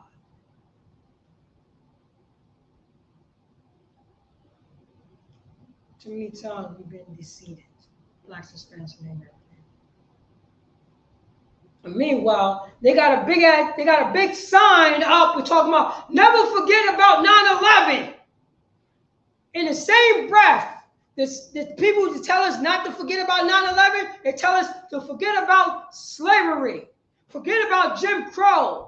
Too many times we've been deceived, Blacks, Hispanics, and Americans. And meanwhile, they got a big sign up. We're talking about never forget about 9/11. In the same breath, the people who tell us not to forget about 9/11, they tell us to forget about slavery, forget about Jim Crow.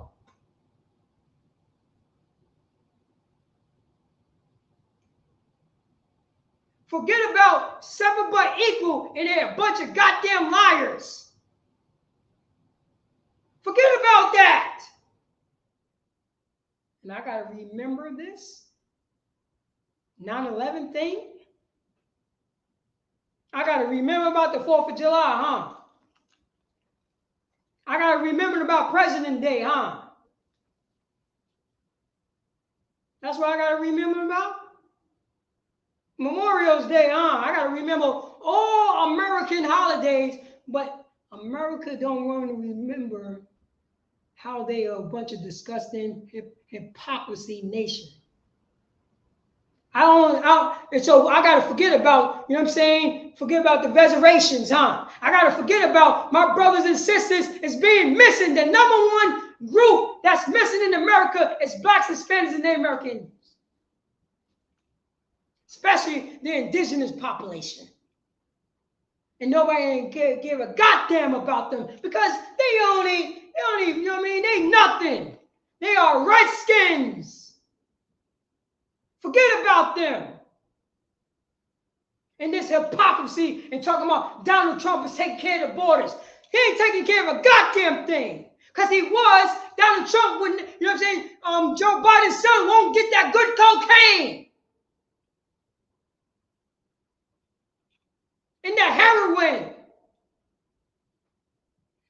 Forget about separate but equal, and they're a bunch of goddamn liars. Forget about that. And I got to remember this 9/11 thing. I got to remember about the 4th of July, huh? I got to remember about President's Day, huh? That's what I got to remember about? Memorial's Day, huh? I got to remember all American holidays, but America don't want to remember how they are a bunch of disgusting hypocrisy nation. And so I got to forget about, you know what I'm saying? Forget about the reservations, huh? I got to forget about my brothers and sisters is being missing. The #1 group that's missing in America is Blacks, Hispanics, and Native American Indians. Especially the indigenous population. And nobody ain't give a goddamn about them because they only, you know what I mean? They nothing. They are Redskins. Forget about them. And this hypocrisy and talking about Donald Trump is taking care of the borders. He ain't taking care of a goddamn thing. Because he was, Donald Trump wouldn't, you know what I'm saying? Joe Biden's son won't get that good cocaine. And the heroin.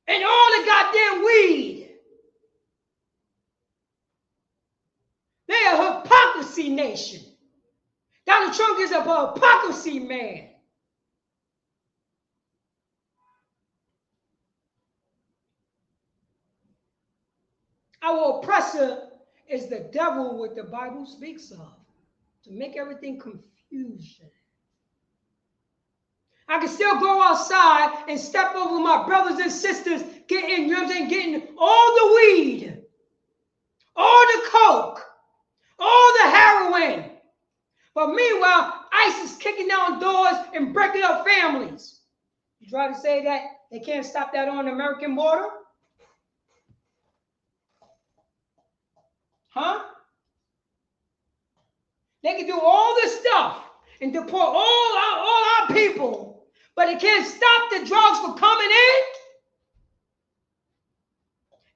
And all the goddamn weed. They a hypocrisy nation. Donald Trump is a hypocrisy man. Our oppressor is the devil, what the Bible speaks of, to make everything confusion. I can still go outside and step over my brothers and sisters, getting, you know what I'm saying, getting all the weed, all the coke, all the heroin. But meanwhile, ISIS is kicking down doors and breaking up families. You try to say that they can't stop that on the American border? Huh? They can do all this stuff and deport all our people, but they can't stop the drugs from coming in.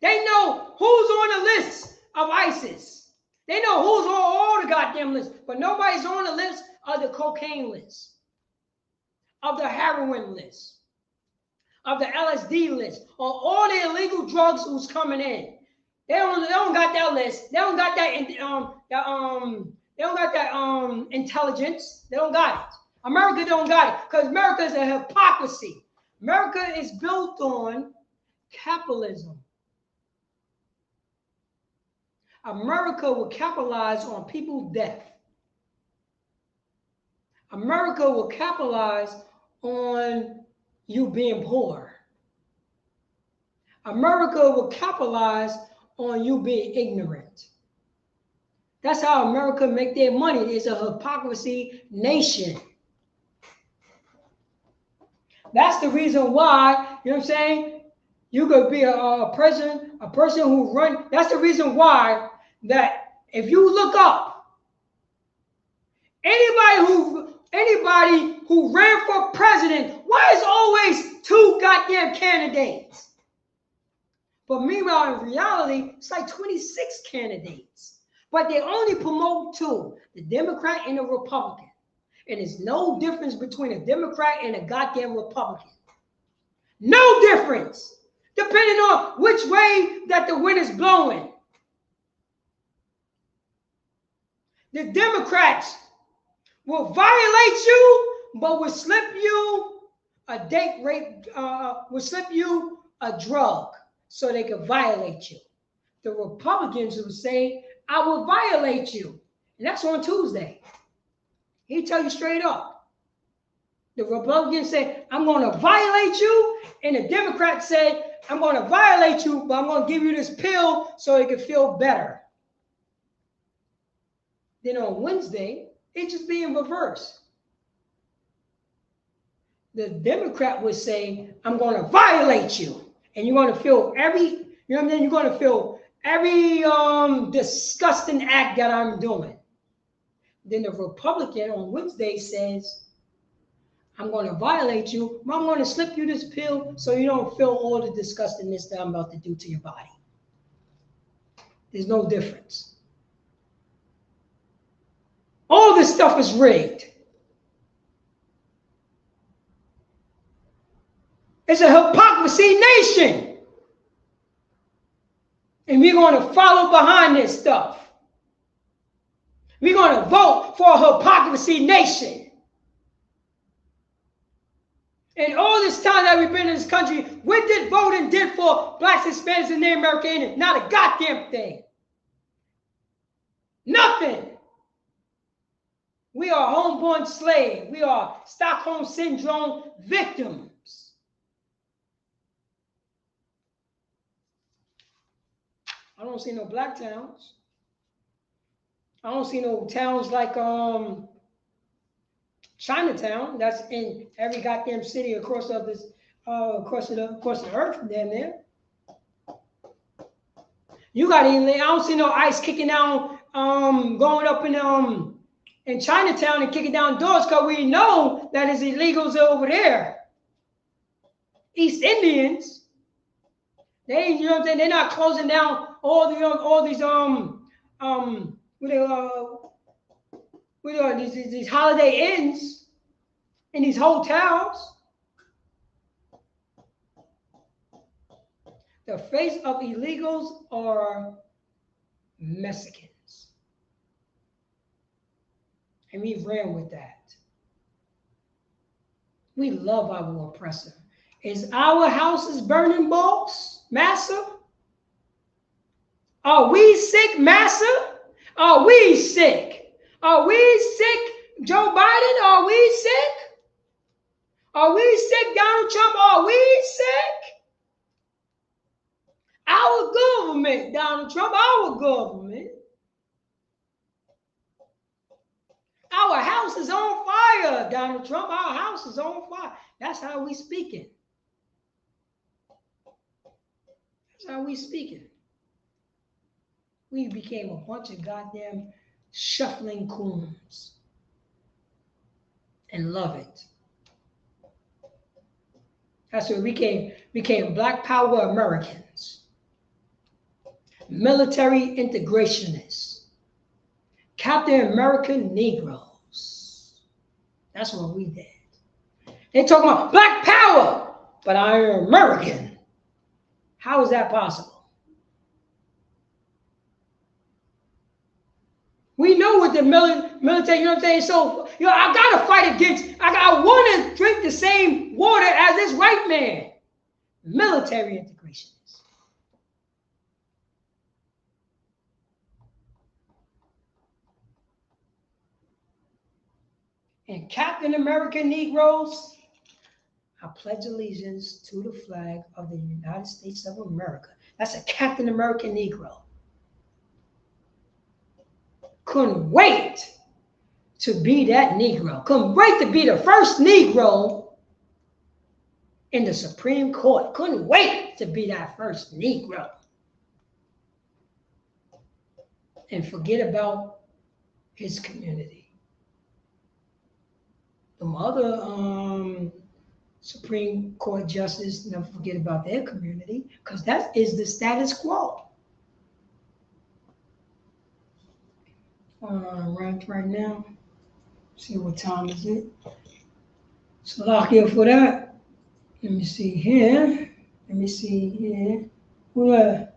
They know who's on the list of ISIS. They know who's on all the goddamn lists, but nobody's on the list of the cocaine list, of the heroin list, of the LSD list, or all the illegal drugs who's coming in. They don't got that list. They don't got that intelligence. They don't got it. America don't got it because America is a hypocrisy. America is built on capitalism. America will capitalize on people's death. America will capitalize on you being poor. America will capitalize on you being ignorant. That's how America make their money. It's a hypocrisy nation. That's the reason why, you know what I'm saying, you could be a person who run. That's the reason why that if you look up anybody who ran for president, why is always 2 goddamn candidates? But meanwhile, in reality, it's like 26 candidates. But they only promote 2, the Democrat and the Republican. And there's no difference between a Democrat and a goddamn Republican. No difference, depending on which way that the wind is blowing. The Democrats will violate you, but will slip you a date rape, will slip you a drug so they can violate you. The Republicans will say, I will violate you. And that's on Tuesday. He'll tell you straight up. The Republicans say, I'm going to violate you. And the Democrats say, I'm going to violate you, but I'm going to give you this pill so you can feel better. Then on Wednesday, it's just being reversed. The Democrat would say, I'm going to violate you. And you're going to feel every, you know what I mean? You're going to feel every disgusting act that I'm doing. Then the Republican on Wednesday says, I'm going to violate you, but I'm going to slip you this pill so you don't feel all the disgustingness that I'm about to do to your body. There's no difference. All this stuff is rigged. It's a hypocrisy nation. And we're going to follow behind this stuff. We're going to vote for a hypocrisy nation. And all this time that we've been in this country, we did voting did for blacks, Hispanics, and Native Americans. Not a goddamn thing. Nothing. We are homeborn slaves. We are Stockholm Syndrome victims. I don't see no black towns. I don't see no towns like Chinatown. That's in every goddamn city across of this, across the earth. Damn near. You got I don't see no ICE kicking down, going up in Chinatown and kicking down doors because we know that it's illegals over there. East Indians. They, you know what I'm saying? They're not closing down all these these Holiday Inns and these hotels. The face of illegals are Mexicans. And we ran with that. We love our oppressor. Is our houses burning, boss? Massa? Are we sick, Massa? Are we sick? Are we sick, Joe Biden? Are we sick? Are sick, Donald Trump? Are we sick? Our government, Donald Trump, our government. Our house is on fire, Donald Trump. Our house is on fire. That's how we speaking. That's how we speaking. We became a bunch of goddamn shuffling coons. And love it. That's what we became Black Power Americans. Military integrationists. Captain American Negroes. That's what we did. They talking about Black Power, but I'm American. How is that possible? We know what the military, you know what I'm saying? So, I got to fight against, I want to drink the same water as this white man. Military integrationists. And Captain American Negroes, I pledge allegiance to the flag of the United States of America. That's a Captain American Negro. Couldn't wait to be that Negro. Couldn't wait to be the first Negro in the Supreme Court. Couldn't wait to be that first Negro. And forget about his community. The other Supreme Court justices, never forget about their community, because that is the status quo. Right now. See what time is it? So lock here for that. Let me see here. Let me see here. Let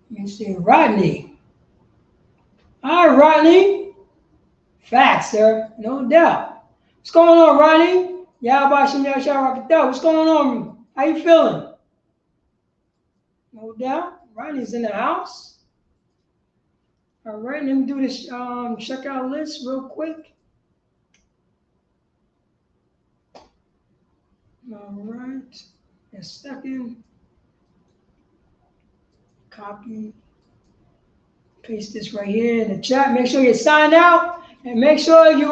me see. Rodney. All right, Rodney. Facts, sir. No doubt. What's going on, Rodney? What's going on? How you feeling? No doubt. Rodney's in the house. All right, let me do this checkout list real quick. All right, a second. Copy, paste this right here in the chat. Make sure you sign out and make sure you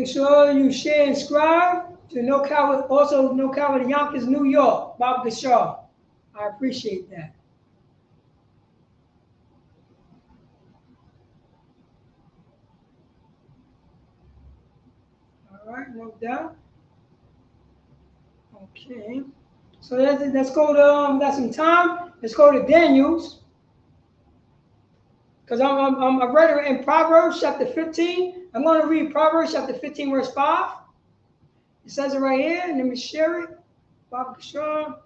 share and subscribe to No Coward, also No Coward Yonkers, New York, Bob Gashaw. I appreciate that. All right, no doubt. Okay. So let's go to got some time. Let's go to Daniel's. Because I read it in Proverbs chapter 15. I'm going to read Proverbs chapter 15, verse 5. It says it right here. Let me share it. Bob Gashaw.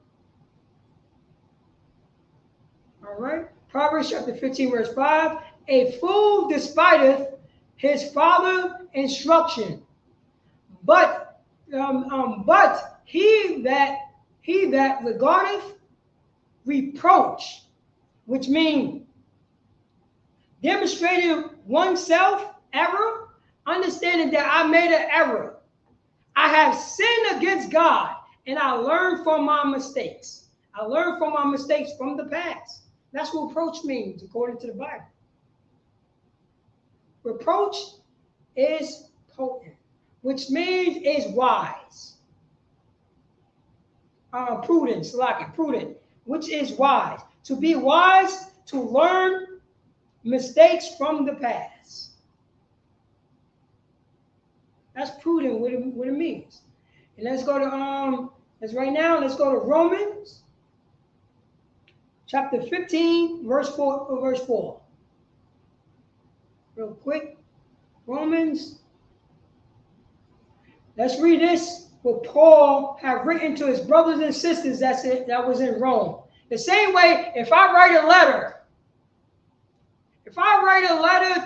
All right. Proverbs chapter 15, verse 5. A fool despiseth his father's instruction, but he that regardeth reproach, which means demonstrating oneself error, understanding that I made an error. I have sinned against God, and I learned from my mistakes. I learned from my mistakes from the past. That's what reproach means, according to the Bible. Reproach is potent, which means is wise. Prudence, prudent, which is wise. To be wise, to learn mistakes from the past. That's prudent, what it means. And let's go to let's go to Romans chapter 15, verse 4. Real quick. Romans. Let's read this, what Paul had written to his brothers and sisters that was in Rome. The same way, if I write a letter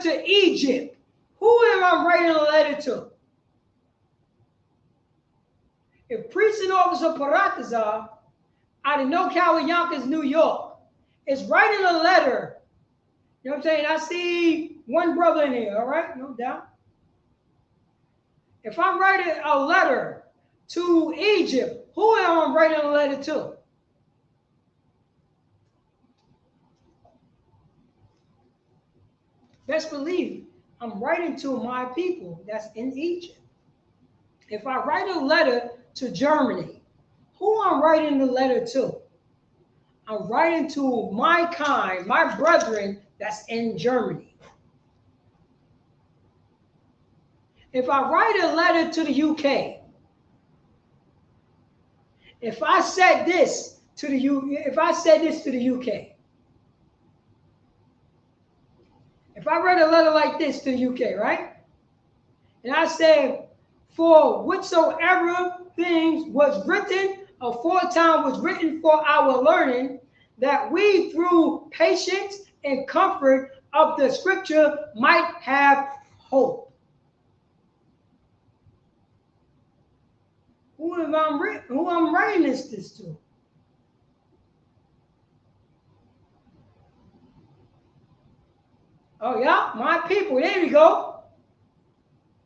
to Egypt, who am I writing a letter to? If Priest and Officer Paratazar out of No Coward Yonkers, New York, is writing a letter, you know what I'm saying? I see one brother in here, all right? No doubt. If I'm writing a letter to Egypt, who am I writing a letter to? Best believe I'm writing to my people that's in Egypt. If I write a letter to Germany, who I'm writing the letter to? I'm writing to my kind, my brethren that's in Germany. If I write a letter to the UK, if I said this to the UK, if I write a letter like this to the UK, right? And I said, for whatsoever things was written aforetime was written for our learning, that we through patience and comfort of the scripture might have hope. Who I'm writing this to? Oh yeah, my people. There we go.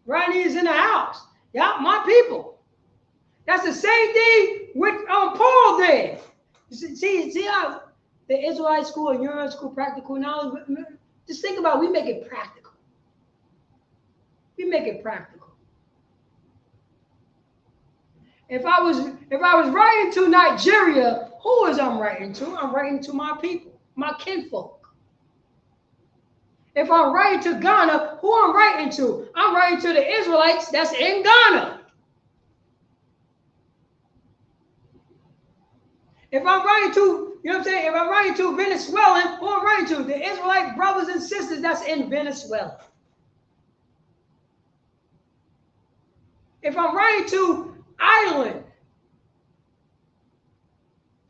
Ronnie is in the house. Yeah, my people. That's the same thing with Paul there. See how the Israelite school and Euro school practical knowledge. Just think about it, we make it practical. We make it practical. If I was writing to Nigeria, who is I'm writing to? I'm writing to my people, my kinfolk. If I'm writing to Ghana, who I'm writing to? I'm writing to the Israelites that's in Ghana. If I'm writing to, you know what I'm saying? If I'm writing to Venezuelan, who I'm writing to? The Israelite brothers and sisters that's in Venezuela. If I'm writing to Ireland,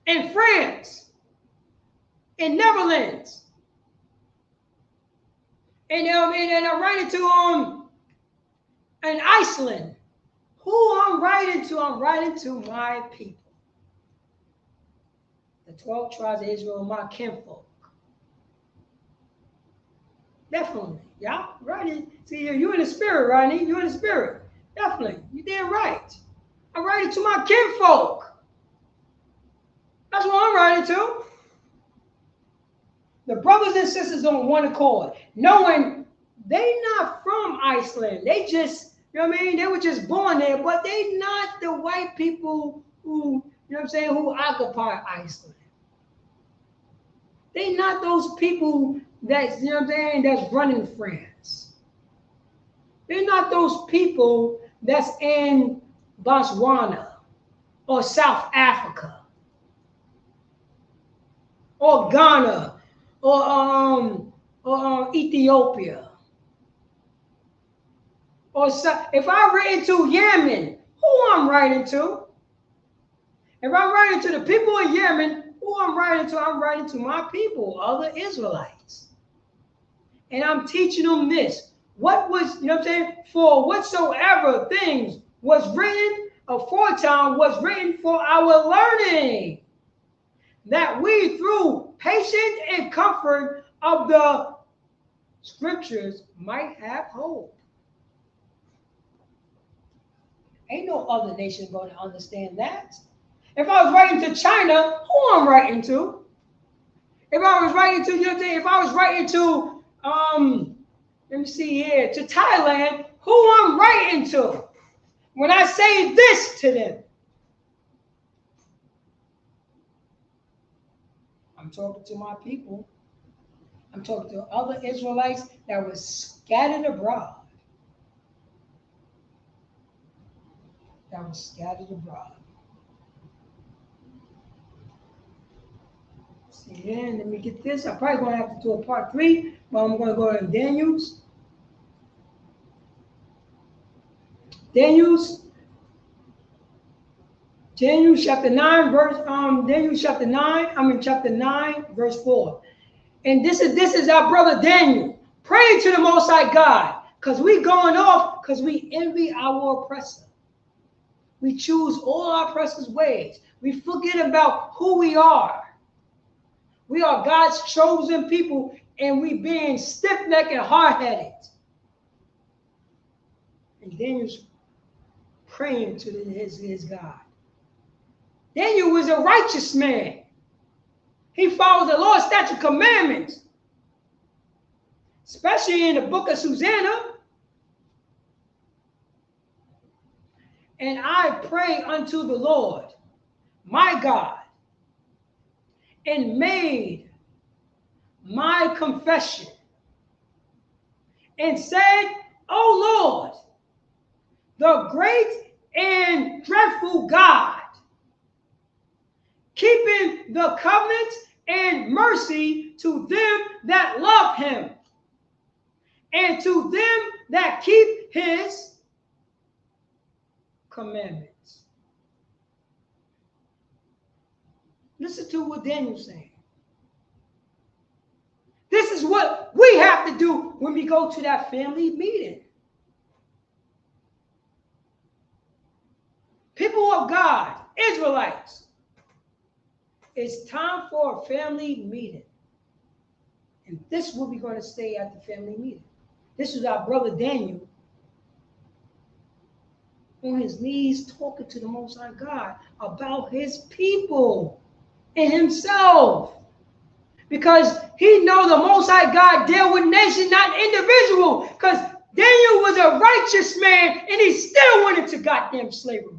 in France, in Netherlands, and I'm writing to in Iceland, who I'm writing to? I'm writing to my people. The 12 tribes of Israel, my kinfolk. Definitely. Yeah, right. See, you in the spirit, Rodney. You in the spirit. Definitely. You did right. I'm writing to my kinfolk. That's what I'm writing to. The brothers and sisters on one accord, knowing they not from Iceland. They just, you know what I mean? They were just born there, but they not the white people who, you know what I'm saying, who occupy Iceland. They not those people that's, you know what I'm saying, that's running France. They're not those people that's in Botswana or South Africa or Ghana or Ethiopia. Or if I write to Yemen, who I'm writing to? If I'm writing to the people of Yemen, who I'm writing to? I'm writing to my people, other Israelites. And I'm teaching them this. What was, you know what I'm saying? For whatsoever things was written aforetime was written for our learning, that we through patience and comfort of the scriptures might have hope. Ain't no other nation going to understand that. If I was writing to China, who I'm writing to? If I was writing to, you know what I'm saying? If I was writing to, let me see here, to Thailand, who I'm writing to? When I say this to them, I'm talking to my people. I'm talking to other Israelites that were scattered abroad. See, then let me get this. I'm probably going to have to do a part 3, but I'm going to go to Daniel's. Daniel's chapter 9, chapter 9, verse 4. And this is our brother Daniel praying to the Most High God, because we going off because we envy our oppressor. We choose all our oppressor's ways. We forget about who we are. We are God's chosen people and we being stiff-necked and hard-headed. And Daniel's praying to his God. Daniel was a righteous man. He followed the Lord's statute commandments, especially in the book of Susanna. And I pray unto the Lord, my God, and made my confession, and said, O Lord, the great and dreadful God, keeping the covenant and mercy to them that love him, and to them that keep his commandments. Listen to what Daniel's saying. This is what we have to do when we go to that family meeting. People of God, Israelites, it's time for a family meeting. And this is what we're going to say at the family meeting. This is our brother Daniel on his knees talking to the Most High God about his people and himself. Because he knows the Most High God deal with nations, not individual. Because Daniel was a righteous man and he still went into goddamn slavery.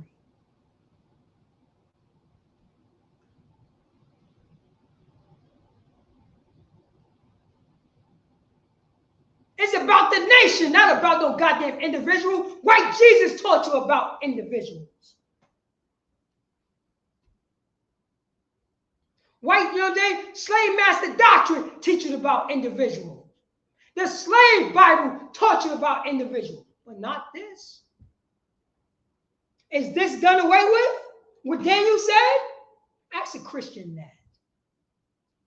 It's about the nation, not about no goddamn individual. White Jesus taught you about individuals. White, slave master doctrine teach you about individuals. The slave Bible taught you about individuals, but not this. Is this done away with? What Daniel said? Ask a Christian that.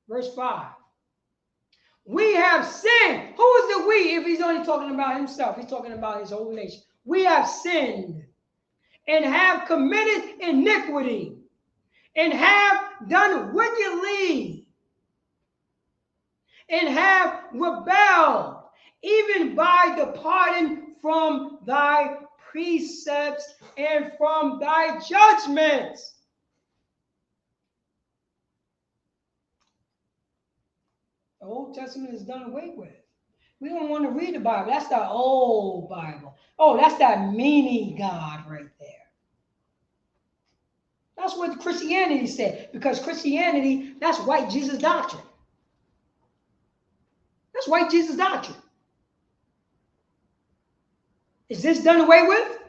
Verse 5. We have sinned. Who is the we if he's only talking about himself? He's talking about his whole nation. We have sinned and have committed iniquity and have done wickedly and have rebelled, even by departing from thy precepts and from thy judgments. The Old Testament is done away with. We don't want to read the Bible. That's the old Bible. Oh, that's that meanie God right there. That's what Christianity said. Because Christianity, that's white Jesus doctrine. That's white Jesus doctrine. Is this done away with?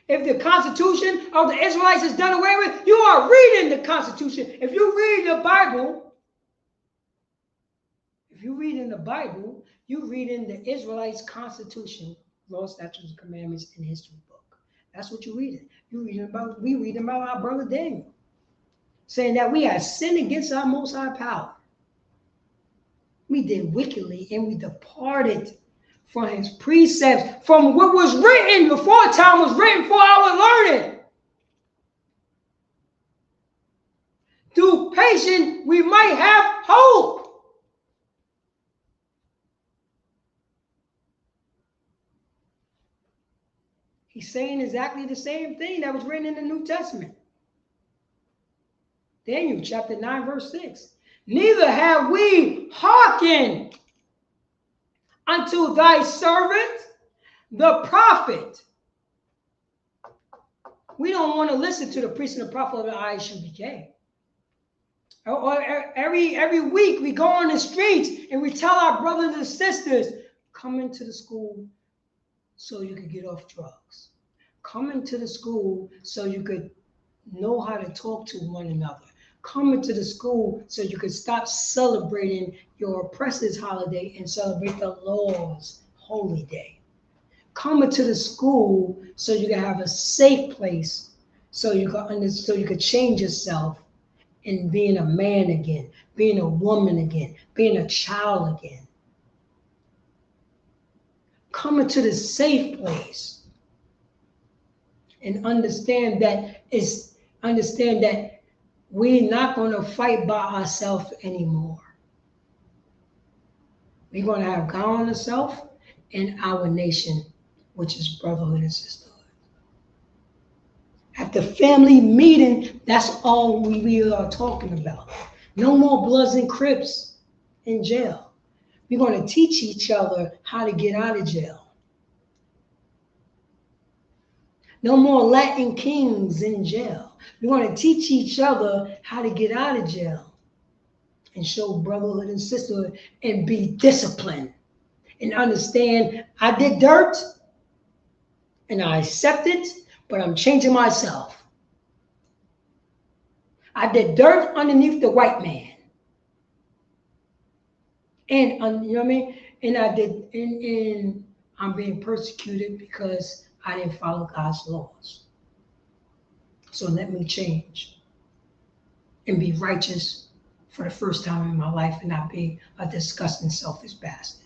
If the Constitution of the Israelites is done away with, you are reading the Constitution. If you read the Bible, you read in the Israelites' Constitution, law, statutes, and commandments, and history book. That's what you're reading. We read about our brother Daniel, saying that we have sinned against our Most High power. We did wickedly, and we departed from his precepts, from what was written before time was written for our learning. Through patience, we might have hope. He's saying exactly the same thing that was written in the New Testament. Daniel chapter 9, verse 6. Neither have we hearkened unto thy servant, the prophet. We don't want to listen to the priest and the prophet of the ISUPK. Every week we go on the streets and we tell our brothers and sisters, come into the school so you could get off drugs. Come into the school so you could know how to talk to one another. Come into the school so you could stop celebrating your oppressor's holiday and celebrate the Lord's holy day. Come into the school so you can have a safe place, so you could change yourself in being a man again, being a woman again, being a child again. Come into the safe place and understand that we're not going to fight by ourselves anymore. We're going to have God on ourselves and our nation, which is brotherhood and sisterhood. At the family meeting, that's all we are talking about. No more Bloods and Crips in jail. We're going to teach each other how to get out of jail. No more Latin kings in jail. We're going to teach each other how to get out of jail and show brotherhood and sisterhood and be disciplined and understand I did dirt and I accept it, but I'm changing myself. I did dirt underneath the white man. And you know what I mean? And I did, and I'm being persecuted because I didn't follow God's laws. So let me change and be righteous for the first time in my life and not be a disgusting, selfish bastard.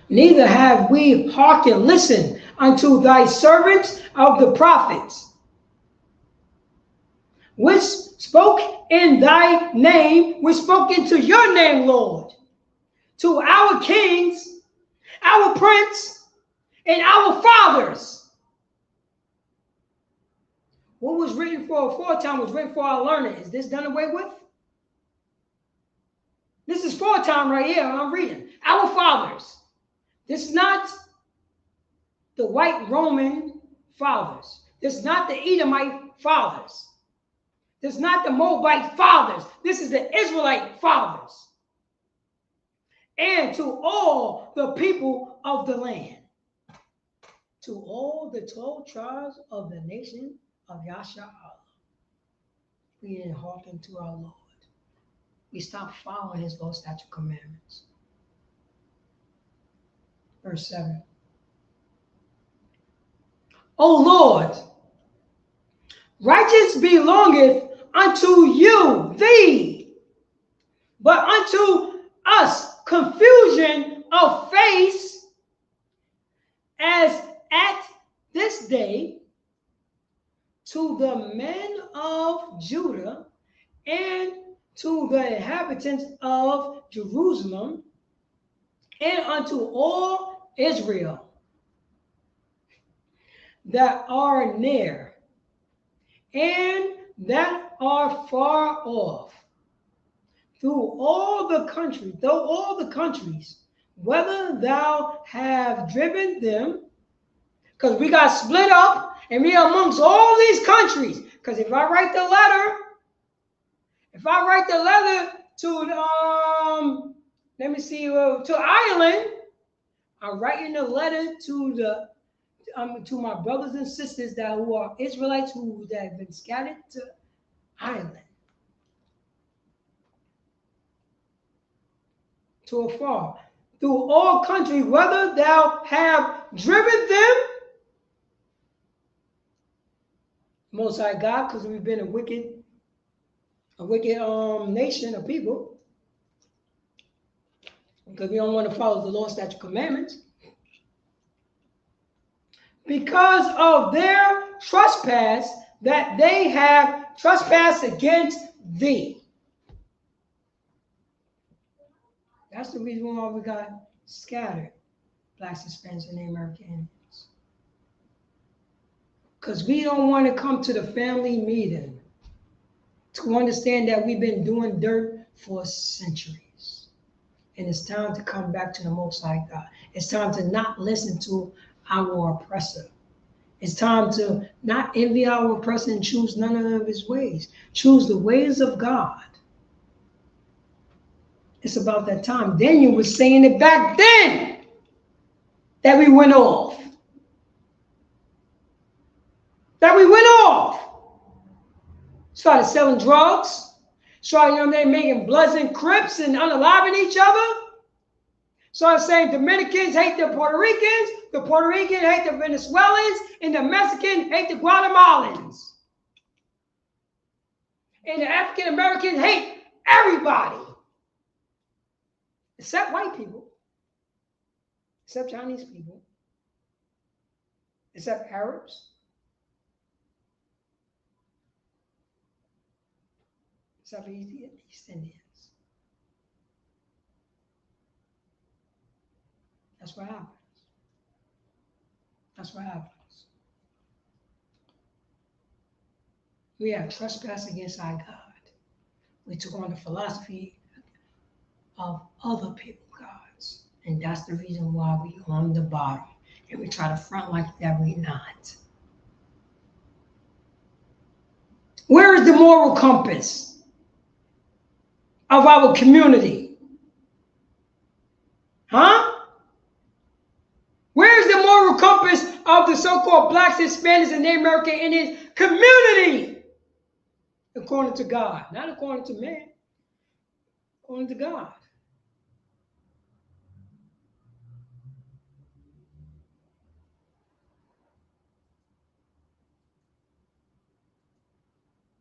Neither have we hearkened, listen unto thy servants of the prophets, which spoke in thy name, which spoke into your name, Lord, to our kings, our prince, and our fathers. What was written for aforetime was written for our learning. Is this done away with? This is foretime right here. I'm reading. Our fathers. This is not the white Roman fathers. This is not the Edomite fathers. This is not the Moabite fathers. This is the Israelite fathers. And to all the people of the land. To all the 12 tribes of the nation of Yasha Allah. We didn't hearken to our Lord. We stopped following his law, statute, commandments. Verse 7. O Lord, righteous belongeth unto you, thee, but unto us confusion of face, as at this day, to the men of Judah and to the inhabitants of Jerusalem and unto all Israel that are near and that are far off, through all the country, though all the countries, whether thou have driven them, because we got split up and we are amongst all these countries. Because if I write the letter to let me see, to Ireland, I'm writing a letter to my brothers and sisters who are Israelites that have been scattered to Ireland, to afar, through all countries, whether thou have driven them, Most High God, because we've been a wicked nation of people, because we don't want to follow the law, statute, commandments, because of their trespass that they have trespassed against thee. That's the reason why we got scattered, blacks, Hispanics, and the American Indians. Because we don't want to come to the family meeting to understand that we've been doing dirt for centuries. And it's time to come back to the Most High God. It's time to not listen to our oppressor. It's time to not envy our oppressor and choose none of his ways. Choose the ways of God. It's about that time. Daniel was saying it back then that we went off. Started selling drugs. Started, making Bloods and Crips and unaliving each other. Started saying Dominicans hate the Puerto Ricans hate the Venezuelans, and the Mexicans hate the Guatemalans. And the African Americans hate everybody. Except white people. Except Chinese people. Except Arabs. except for East Indians. That's what happens. That's what happens. We have trespassed against our God. We took on the philosophy of other people's gods. And that's the reason why we on the bottom. And we try to front like that we're not. Where is the moral compass of our community? Huh? Where is the moral compass of the so-called blacks, Hispanics, and Native American Indians community? According to God, not according to man, according to God.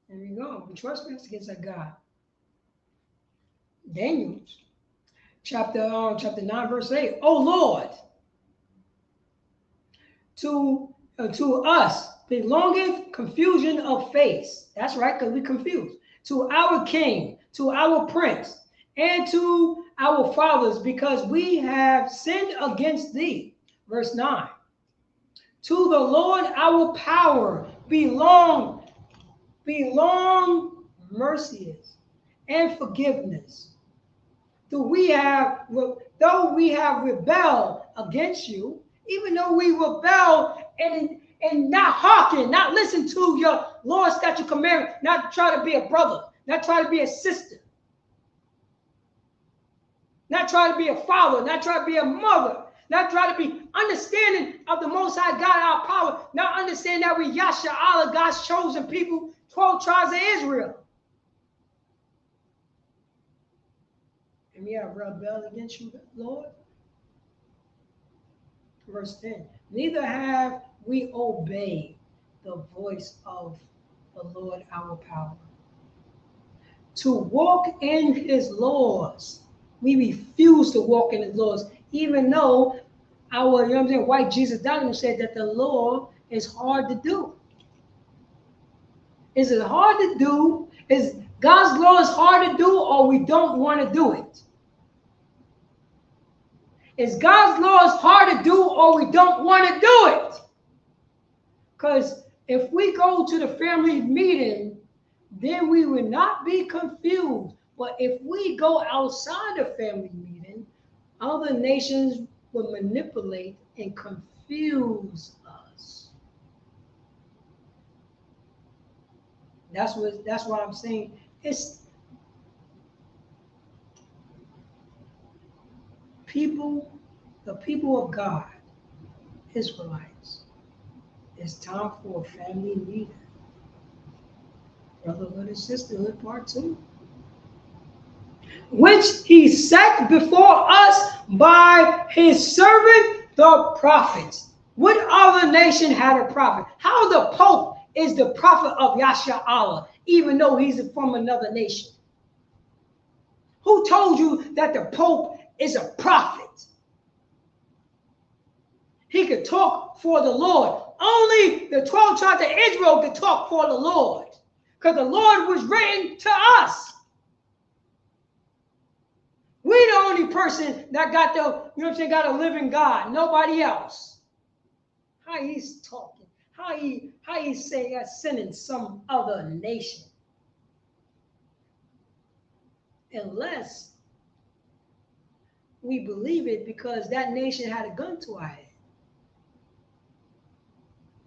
There we go. We trespass against our God. Daniel, chapter 9, verse 8. Oh Lord, to us belongeth confusion of face. That's right, because we confused. To our king, to our prince, and to our fathers, because we have sinned against thee. Verse 9. To the Lord our power belong mercies and forgiveness. Though we have rebelled against you, even though we rebel and not hearken, not listen to your Lord, statute, commandment, not try to be a brother, not try to be a sister, not try to be a father, not try to be a mother, not try to be understanding of the Most High God, our power, not understand that we Yasha Allah, God's chosen people, 12 tribes of Israel. And we have rebelled against you, Lord. Verse 10. Neither have we obeyed the voice of the Lord our power. To walk in his laws. We refuse to walk in his laws, even though our, white Jesus doctrine said that the law is hard to do. Is it hard to do? Is God's law is hard to do, or we don't want to do it? Is God's law is hard to do, or we don't want to do it? Because if we go to the family meeting, then we will not be confused. But if we go outside the family meeting, other nations will manipulate and confuse us. That's what I'm saying. It's the people of God, Israelites. It's time for a family meeting. Brotherhood and Sisterhood Part 2. Which he set before us by his servant, the prophets. What other nation had a prophet? How the Pope is the prophet of Yasha Allah, even though he's from another nation? Who told you that the Pope is a prophet? He could talk for the Lord. Only the 12 tribes of Israel could talk for the Lord, because the Lord was written to us. We the only person that got got a living God. Nobody else. How he's talking? How he say that's sinning some other nation? Unless we believe it, because that nation had a gun to our head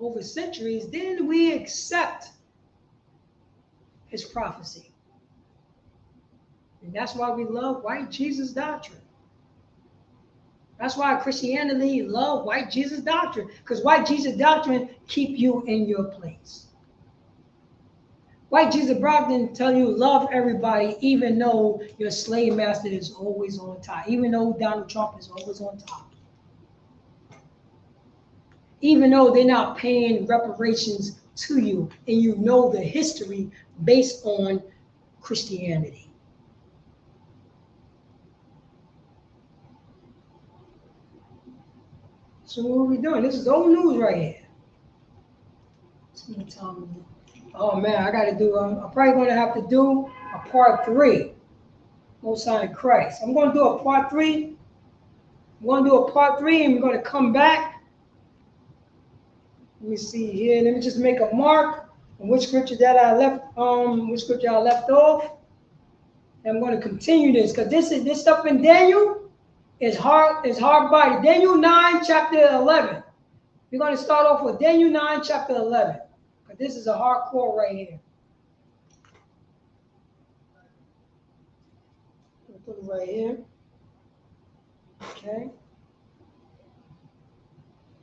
over centuries, then we accept his prophecy. And that's why we love white Jesus doctrine. That's why Christianity love white Jesus doctrine, because white Jesus doctrine keep you in your place. White Jesus doctrine tell you love everybody, even though your slave master is always on top, even though Donald Trump is always on top, even though they're not paying reparations to you, and you know the history based on Christianity. So what are we doing? This is old news right here. Oh man, I got to do. I'm probably going to have to do a part 3. Most High in Christ. I'm going to do a part 3. I'm going to do a part 3 and we're going to come back. Let me see here. Let me just make a mark on which scripture that I left off. And I'm going to continue this because this stuff in Daniel is hard body. Daniel 9, chapter 11. We're going to start off with Daniel 9, chapter 11. Because this is a hardcore right here. Put it right here. Okay.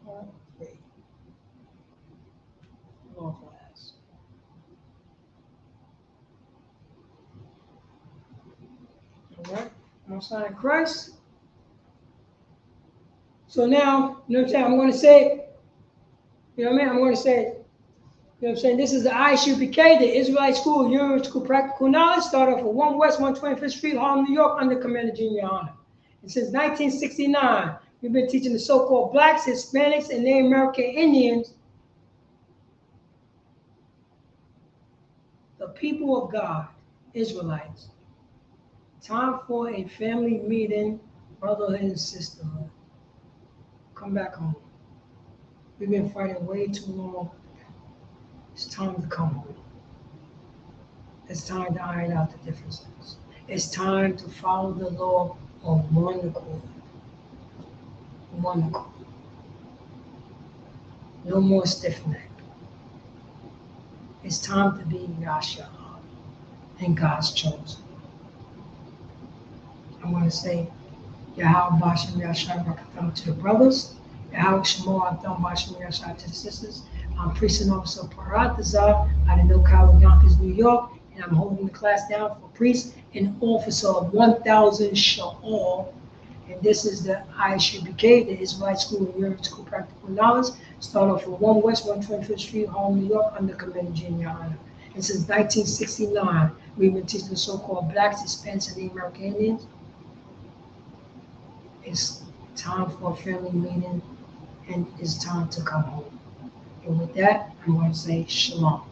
All right. Long class. All right. Most High in Christ. So now, you know what I'm saying? I'm going to say, you know what I mean? I'm going to say, you know what I'm saying? This is the ISUPK, the Israelite School of University Practical Knowledge, started off at 1 West 125th Street, Harlem, New York, under Commander Junior Honor. And since 1969, we've been teaching the so-called blacks, Hispanics, and Native American Indians, the people of God, Israelites. Time for a family meeting, brotherhood and sisterhood. Come back home. We've been fighting way too long. It's time to come home. It's time to iron out the differences. It's time to follow the law of one accord. One accord. No more stiff neck. It's time to be Yasha and God's chosen. I'm going to say, Yahweh Bashem Yashai Rakatham to the brothers, Yahweh Shemo Adam Bashem Yashai to the sisters. I'm priest and officer of Paratazar out of NoCal, Yonkers, New York, and I'm holding the class down for priest and officer of 1000 Sha'al. And this is the ISUPK, the Israelite School of University Practical Knowledge, started off from 1 West 125th Street, Harlem, New York, under Commander Junior Honor. And since 1969, we've been teaching the so-called blacks, Hispanics, and Native American Indians. It's time for a family meeting, and it's time to come home. And with that, I'm going to say shalom.